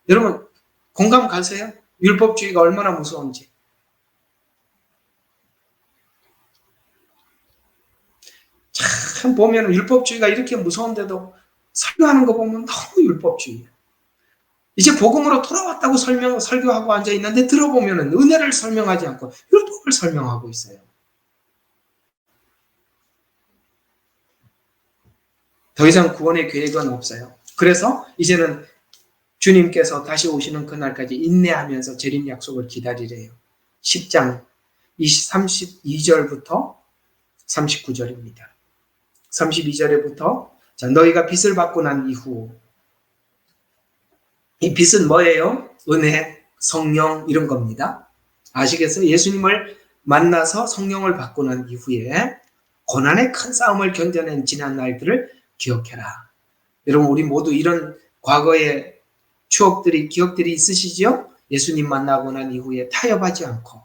여러분 공감 가세요? 율법주의가 얼마나 무서운지. 참 보면 율법주의가 이렇게 무서운데도 설교하는 거 보면 너무 율법주의예요. 이제 복음으로 돌아왔다고 설교하고 앉아있는데 들어보면 은혜를 설명하지 않고 율법을 설명하고 있어요. 더 이상 구원의 계획은 없어요. 그래서 이제는 주님께서 다시 오시는 그날까지 인내하면서 재림 약속을 기다리래요. 10장 32절부터 39절입니다. 32절에부터 자, 너희가 빚을 받고 난 이후 이 빚은 뭐예요? 은혜, 성령 이런 겁니다. 아시겠어요? 예수님을 만나서 성령을 받고 난 이후에 고난의 큰 싸움을 견뎌낸 지난 날들을 기억해라. 여러분 우리 모두 이런 과거의 기억들이 있으시죠? 예수님 만나고 난 이후에 타협하지 않고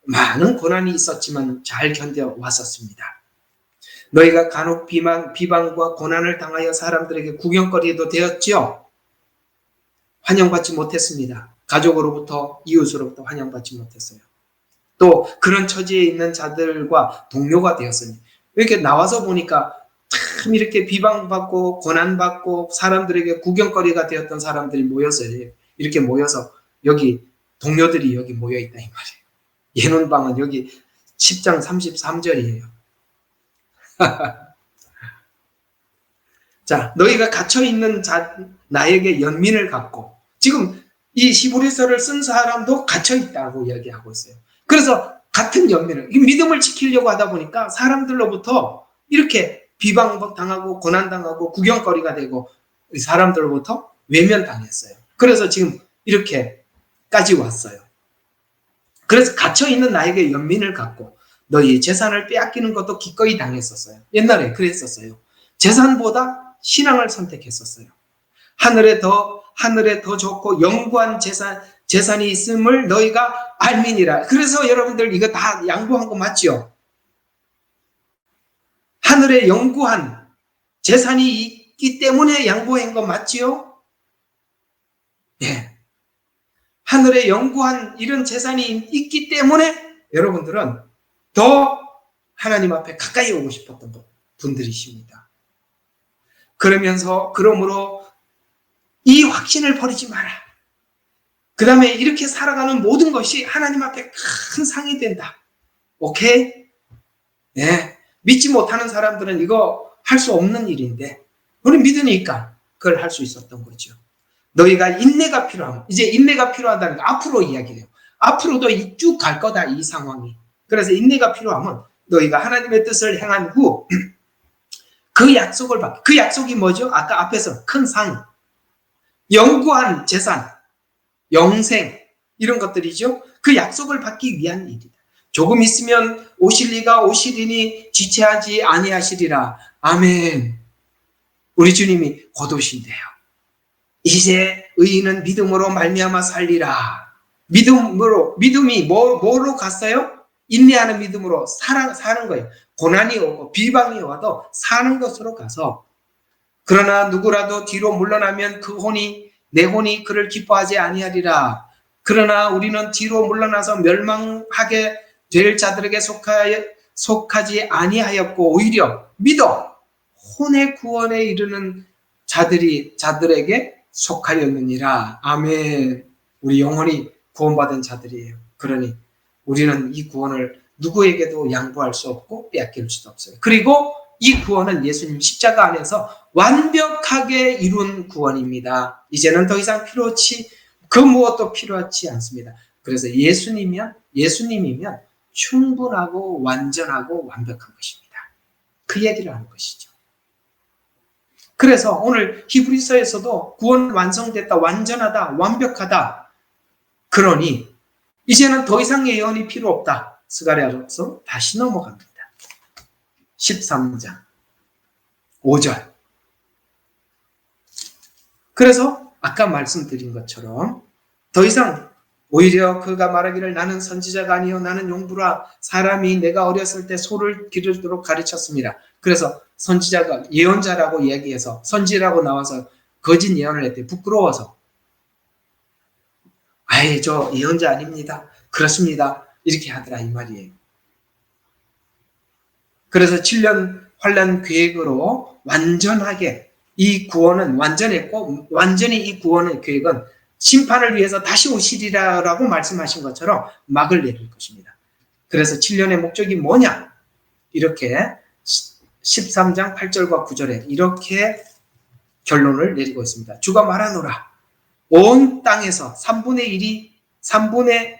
많은 고난이 있었지만 잘 견뎌왔었습니다. 너희가 간혹 비방과 고난을 당하여 사람들에게 구경거리도 되었지요. 환영받지 못했습니다. 가족으로부터, 이웃으로부터 환영받지 못했어요. 또 그런 처지에 있는 자들과 동료가 되었으니, 이렇게 나와서 보니까 참 이렇게 비방받고 고난받고 사람들에게 구경거리가 되었던 사람들이 모여서 이렇게 모여서 여기 동료들이 여기 모여있다 이 말이에요. 예논방은 여기 10장 33절이에요. 자, 너희가 갇혀있는 나에게 연민을 갖고, 지금 이 히브리서를 쓴 사람도 갇혀있다고 이야기하고 있어요. 그래서 같은 연민을, 믿음을 지키려고 하다 보니까 사람들로부터 이렇게 비방당하고 고난당하고 구경거리가 되고 사람들로부터 외면당했어요. 그래서 지금 이렇게까지 왔어요. 그래서 갇혀있는 나에게 연민을 갖고 너희 재산을 빼앗기는 것도 기꺼이 당했었어요. 옛날에 그랬었어요. 재산보다 신앙을 선택했었어요. 하늘에 더 좋고 영구한 재산이 있음을 너희가 알미니라. 그래서 여러분들 이거 다 양보한 거 맞죠? 하늘에 영구한 재산이 있기 때문에 양보한 거 맞지요? 예. 하늘에 영구한 이런 재산이 있기 때문에 여러분들은 더 하나님 앞에 가까이 오고 싶었던 분들이십니다. 그러므로 이 확신을 버리지 마라. 그 다음에 이렇게 살아가는 모든 것이 하나님 앞에 큰 상이 된다. 오케이? 네. 믿지 못하는 사람들은 이거 할 수 없는 일인데 우리 믿으니까 그걸 할 수 있었던 거죠. 너희가 인내가 필요함. 이제 인내가 필요하다는 거 앞으로 이야기해요. 앞으로도 쭉 갈 거다 이 상황이. 그래서 인내가 필요하면 너희가 하나님의 뜻을 행한 후 그 약속을 받게. 그 약속이 뭐죠? 아까 앞에서 큰 상, 영구한 재산, 영생 이런 것들이죠. 그 약속을 받기 위한 일이다. 조금 있으면 오실 이가 오시리니 지체하지 아니하시리라. 아멘. 우리 주님이 곧 오신대요. 이제 의인은 믿음으로 말미암아 살리라. 믿음이 뭐로 갔어요? 인내하는 믿음으로 사는 거예요. 고난이 오고 비방이 와도 사는 것으로 가서, 그러나 누구라도 뒤로 물러나면 내 혼이 그를 기뻐하지 아니하리라. 그러나 우리는 뒤로 물러나서 멸망하게 될 자들에게 속하지 아니하였고 오히려 믿어 혼의 구원에 이르는 자들에게 속하였느니라. 아멘. 우리 영원히 구원받은 자들이에요. 그러니 우리는 이 구원을 누구에게도 양보할 수 없고 빼앗길 수도 없어요. 그리고 이 구원은 예수님 십자가 안에서 완벽하게 이룬 구원입니다. 이제는 더 이상 그 무엇도 필요하지 않습니다. 그래서 예수님이면 충분하고 완전하고 완벽한 것입니다. 그 얘기를 하는 것이죠. 그래서 오늘 히브리서에서도 구원 완성됐다, 완전하다, 완벽하다. 그러니 이제는 더 이상의 예언이 필요 없다. 스가랴서 다시 넘어갑니다. 13장 5절. 그래서 아까 말씀드린 것처럼 더 이상 오히려 그가 말하기를 나는 선지자가 아니요 나는 용부라. 사람이 내가 어렸을 때 소를 기르도록 가르쳤습니다. 그래서 선지자가 예언자라고 이야기해서 선지라고 나와서 거짓 예언을 했대. 부끄러워서. 아예 저 예언자 아닙니다. 그렇습니다. 이렇게 하더라 이 말이에요. 그래서 7년 환난 계획으로 완전하게 이 구원은 완전했고, 완전히 이 구원의 계획은 심판을 위해서 다시 오시리라고 말씀하신 것처럼 막을 내릴 것입니다. 그래서 7년의 목적이 뭐냐? 이렇게 13장 8절과 9절에 이렇게 결론을 내리고 있습니다. 주가 말하노라. 온 땅에서 3분의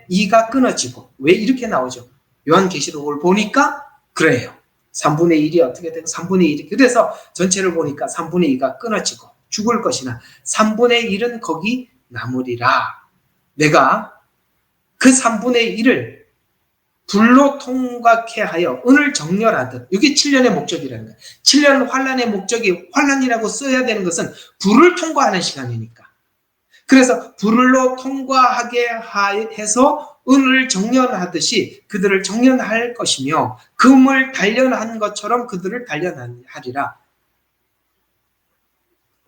2가 끊어지고. 왜 이렇게 나오죠? 요한계시록을 보니까 그래요. 3분의 1이 어떻게 되고 3분의 1이 그래서 전체를 보니까 3분의 2가 끊어지고 죽을 것이나 3분의 1은 거기 남으리라. 내가 그 3분의 1을 불로 통과케 하여 은을 정렬하듯. 이게 7년의 목적이라는 거예요. 7년 환란의 목적이 환란이라고 써야 되는 것은 불을 통과하는 시간이니까. 그래서 불로 통과하게 해서 은을 정련하듯이 그들을 정련할 것이며 금을 단련한 것처럼 그들을 단련하리라.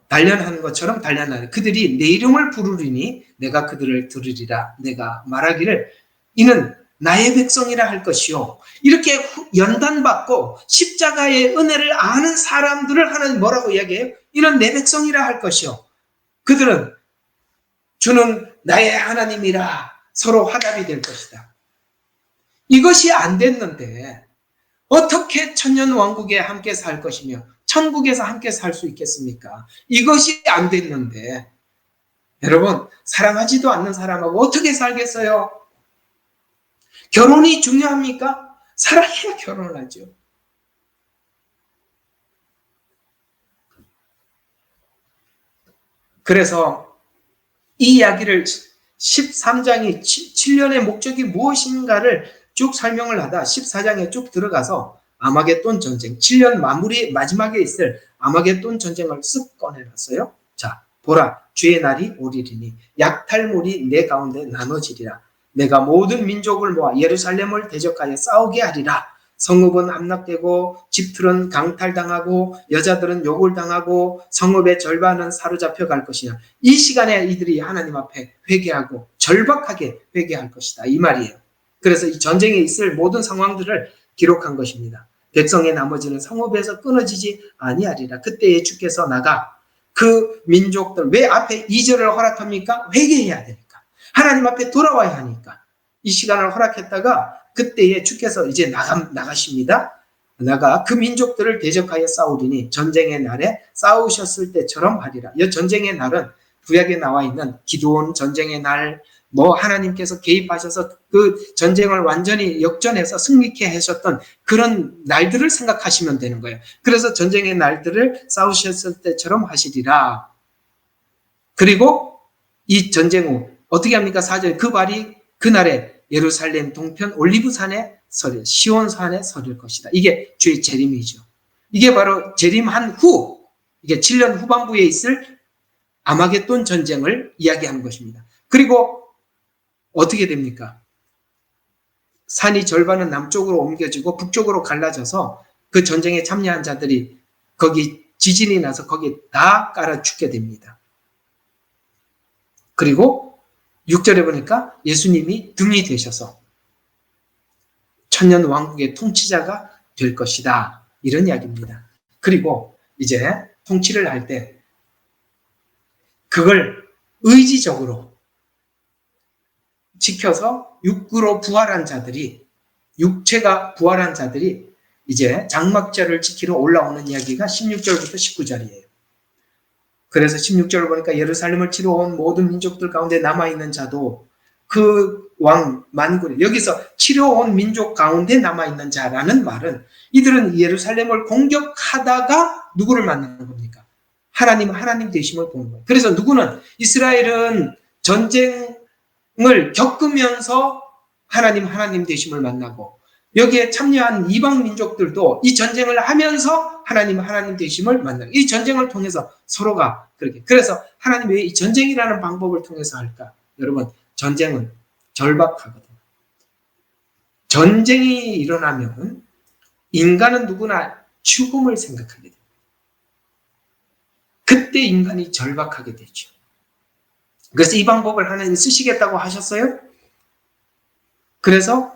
단련하는 것처럼 단련하리라. 그들이 내 이름을 부르리니 내가 그들을 들으리라. 내가 말하기를 이는 나의 백성이라 할 것이요. 이렇게 연단받고 십자가의 은혜를 아는 사람들을 하나님 뭐라고 이야기해요? 이는 내 백성이라 할 것이요. 그들은 주는 나의 하나님이라 서로 화답이 될 것이다. 이것이 안 됐는데 어떻게 천년왕국에 함께 살 것이며 천국에서 함께 살 수 있겠습니까? 이것이 안 됐는데 여러분, 사랑하지도 않는 사람하고 어떻게 살겠어요? 결혼이 중요합니까? 사랑해야 결혼을 하죠. 그래서 이 이야기를 13장이 7년의 목적이 무엇인가를 쭉 설명을 하다 14장에 쭉 들어가서 아마겟돈 전쟁, 7년 마지막에 있을 아마겟돈 전쟁을 쓱 꺼내놨어요. 자, 보라, 주의 날이 오리리니 약탈물이 내 가운데 나눠지리라. 내가 모든 민족을 모아 예루살렘을 대적하여 싸우게 하리라. 성읍은 함락되고 집들은 강탈당하고 여자들은 욕을 당하고 성읍의 절반은 사로잡혀 갈 것이냐. 이 시간에 이들이 하나님 앞에 회개하고 절박하게 회개할 것이다. 이 말이에요. 그래서 이 전쟁에 있을 모든 상황들을 기록한 것입니다. 백성의 나머지는 성읍에서 끊어지지 아니하리라. 그때에 주께서 나가 그 민족들, 왜 앞에 2절을 허락합니까? 회개해야 되니까. 하나님 앞에 돌아와야 하니까. 이 시간을 허락했다가 그때에 주께서 이제 나가십니다. 나가 그 민족들을 대적하여 싸우리니 전쟁의 날에 싸우셨을 때처럼 하리라. 이 전쟁의 날은 구약에 나와 있는 기드온 전쟁의 날, 하나님께서 개입하셔서 그 전쟁을 완전히 역전해서 승리케 하셨던 그런 날들을 생각하시면 되는 거예요. 그래서 전쟁의 날들을 싸우셨을 때처럼 하시리라. 그리고 이 전쟁 후 어떻게 합니까? 4절 그 발이 그날에 예루살렘 동편 올리브산에 서릴, 시온산에 서릴 것이다. 이게 주의 재림이죠. 이게 바로 재림한 후, 이게 7년 후반부에 있을 아마겟돈 전쟁을 이야기하는 것입니다. 그리고 어떻게 됩니까? 산이 절반은 남쪽으로 옮겨지고 북쪽으로 갈라져서 그 전쟁에 참여한 자들이 거기 지진이 나서 거기에 다 깔아 죽게 됩니다. 그리고 6절에 보니까 예수님이 등이 되셔서 천년 왕국의 통치자가 될 것이다. 이런 이야기입니다. 그리고 이제 통치를 할 때 그걸 의지적으로 지켜서 육체가 부활한 자들이 이제 장막절을 지키러 올라오는 이야기가 16절부터 19절이에요. 그래서 16절을 보니까 예루살렘을 치러 온 모든 민족들 가운데 남아있는 자도 그 왕 만군에, 여기서 치러 온 민족 가운데 남아있는 자라는 말은 이들은 예루살렘을 공격하다가 누구를 만나는 겁니까? 하나님 되심을 보는 거예요. 그래서 누구는 이스라엘은 전쟁을 겪으면서 하나님 되심을 만나고 여기에 참여한 이방 민족들도 이 전쟁을 하면서 하나님 되심을 만나고 이 전쟁을 통해서 서로가 그렇게. 그래서 하나님 왜 이 전쟁이라는 방법을 통해서 할까? 여러분, 전쟁은 절박하거든요. 전쟁이 일어나면 인간은 누구나 죽음을 생각하게 됩니다. 그때 인간이 절박하게 되죠. 그래서 이 방법을 하나님 쓰시겠다고 하셨어요. 그래서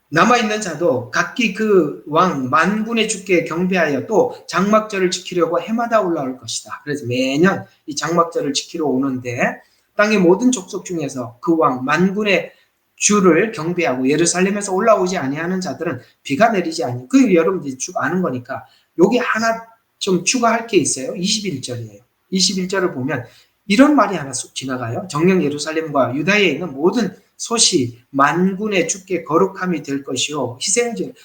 남아있는 자도 각기 그 왕 만군의 주께 경배하여 또 장막절을 지키려고 해마다 올라올 것이다. 그래서 매년 이 장막절을 지키러 오는데 땅의 모든 족속 중에서 그 왕 만군의 주를 경배하고 예루살렘에서 올라오지 아니하는 자들은 비가 내리지 아니. 그 여러분들이 쭉 아는 거니까 여기 하나 좀 추가할 게 있어요. 21절이에요. 21절을 보면 이런 말이 하나 쑥 지나가요. 정녕 예루살렘과 유다에 있는 모든 솥이 만군의 주께 거룩함이 될 것이요.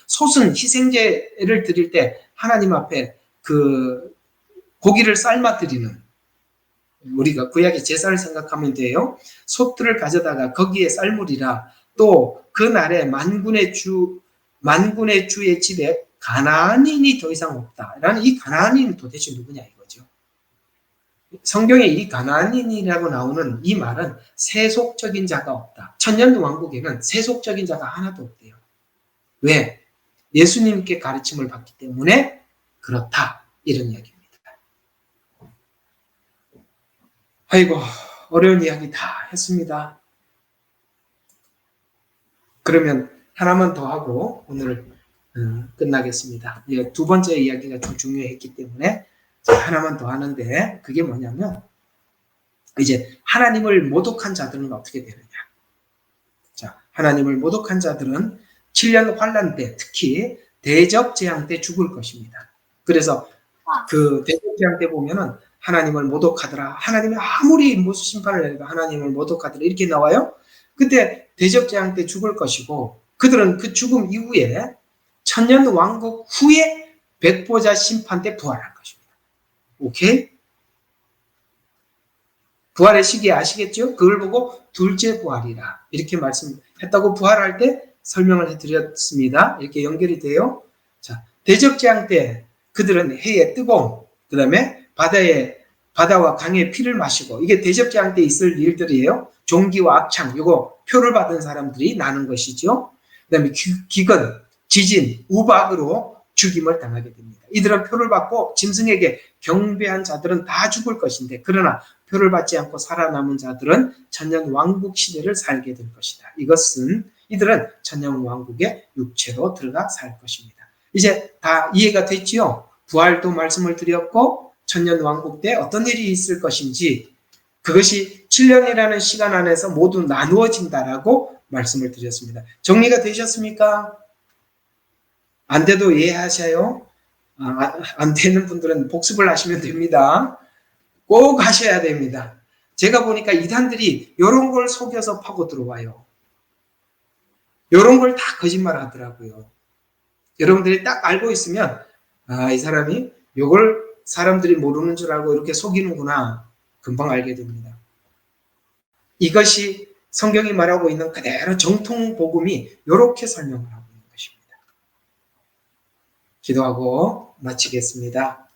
솥은 희생제를 드릴 때 하나님 앞에 그 고기를 삶아 드리는, 우리가 구약의 제사를 생각하면 돼요. 솥들을 가져다가 거기에 삶으리라. 또 그날에 만군의 주의 집에 가나안인이 더 이상 없다. 라는 이 가나안인은 도대체 누구냐 이거죠. 성경에 이 가나안인이라고 나오는 이 말은 세속적인 자가 없다. 천년왕국에는 세속적인 자가 하나도 없대요. 왜? 예수님께 가르침을 받기 때문에 그렇다. 이런 이야기입니다. 아이고, 어려운 이야기 다 했습니다. 그러면 하나만 더 하고 오늘 끝나겠습니다. 두 번째 이야기가 좀 중요했기 때문에 하나만 더 하는데 그게 뭐냐면 이제 하나님을 모독한 자들은 어떻게 되느냐. 자, 하나님을 모독한 자들은 7년 환란 때 특히 대적 재앙 때 죽을 것입니다. 그래서 그 대적 재앙 때 보면은 하나님을 모독하더라. 하나님이 아무리 무슨 심판을 해도 하나님을 모독하더라. 이렇게 나와요. 그때 대적 재앙 때 죽을 것이고 그들은 그 죽음 이후에 천년 왕국 후에 백보자 심판 때 부활할 것입니다. 오케이? 부활의 시기 아시겠죠? 그걸 보고 둘째 부활이라 이렇게 말씀했다고 부활할 때 설명을 해드렸습니다. 이렇게 연결이 돼요. 자, 대적재앙 때 그들은 해의 뜨거움, 그 다음에 바다와 강의 피를 마시고 이게 대적재앙 때 있을 일들이에요. 종기와 악창, 이거 표를 받은 사람들이 나는 것이죠. 그 다음에 기근, 지진, 우박으로 죽임을 당하게 됩니다. 이들은 표를 받고 짐승에게 경배한 자들은 다 죽을 것인데 그러나 표를 받지 않고 살아남은 자들은 천년 왕국 시대를 살게 될 것이다. 이들은 천년 왕국의 육체로 들어가 살 것입니다. 이제 다 이해가 됐지요? 부활도 말씀을 드렸고 천년 왕국 때 어떤 일이 있을 것인지 그것이 7년이라는 시간 안에서 모두 나누어진다라고 말씀을 드렸습니다. 정리가 되셨습니까? 안 돼도 이해하셔요. 안 되는 분들은 복습을 하시면 됩니다. 꼭 하셔야 됩니다. 제가 보니까 이단들이 이런 걸 속여서 파고 들어와요. 이런 걸 다 거짓말 하더라고요. 여러분들이 딱 알고 있으면 이 사람이 이걸 사람들이 모르는 줄 알고 이렇게 속이는구나. 금방 알게 됩니다. 이것이 성경이 말하고 있는 그대로 정통 복음이 이렇게 설명을 하고 있는 것입니다. 기도하고 마치겠습니다.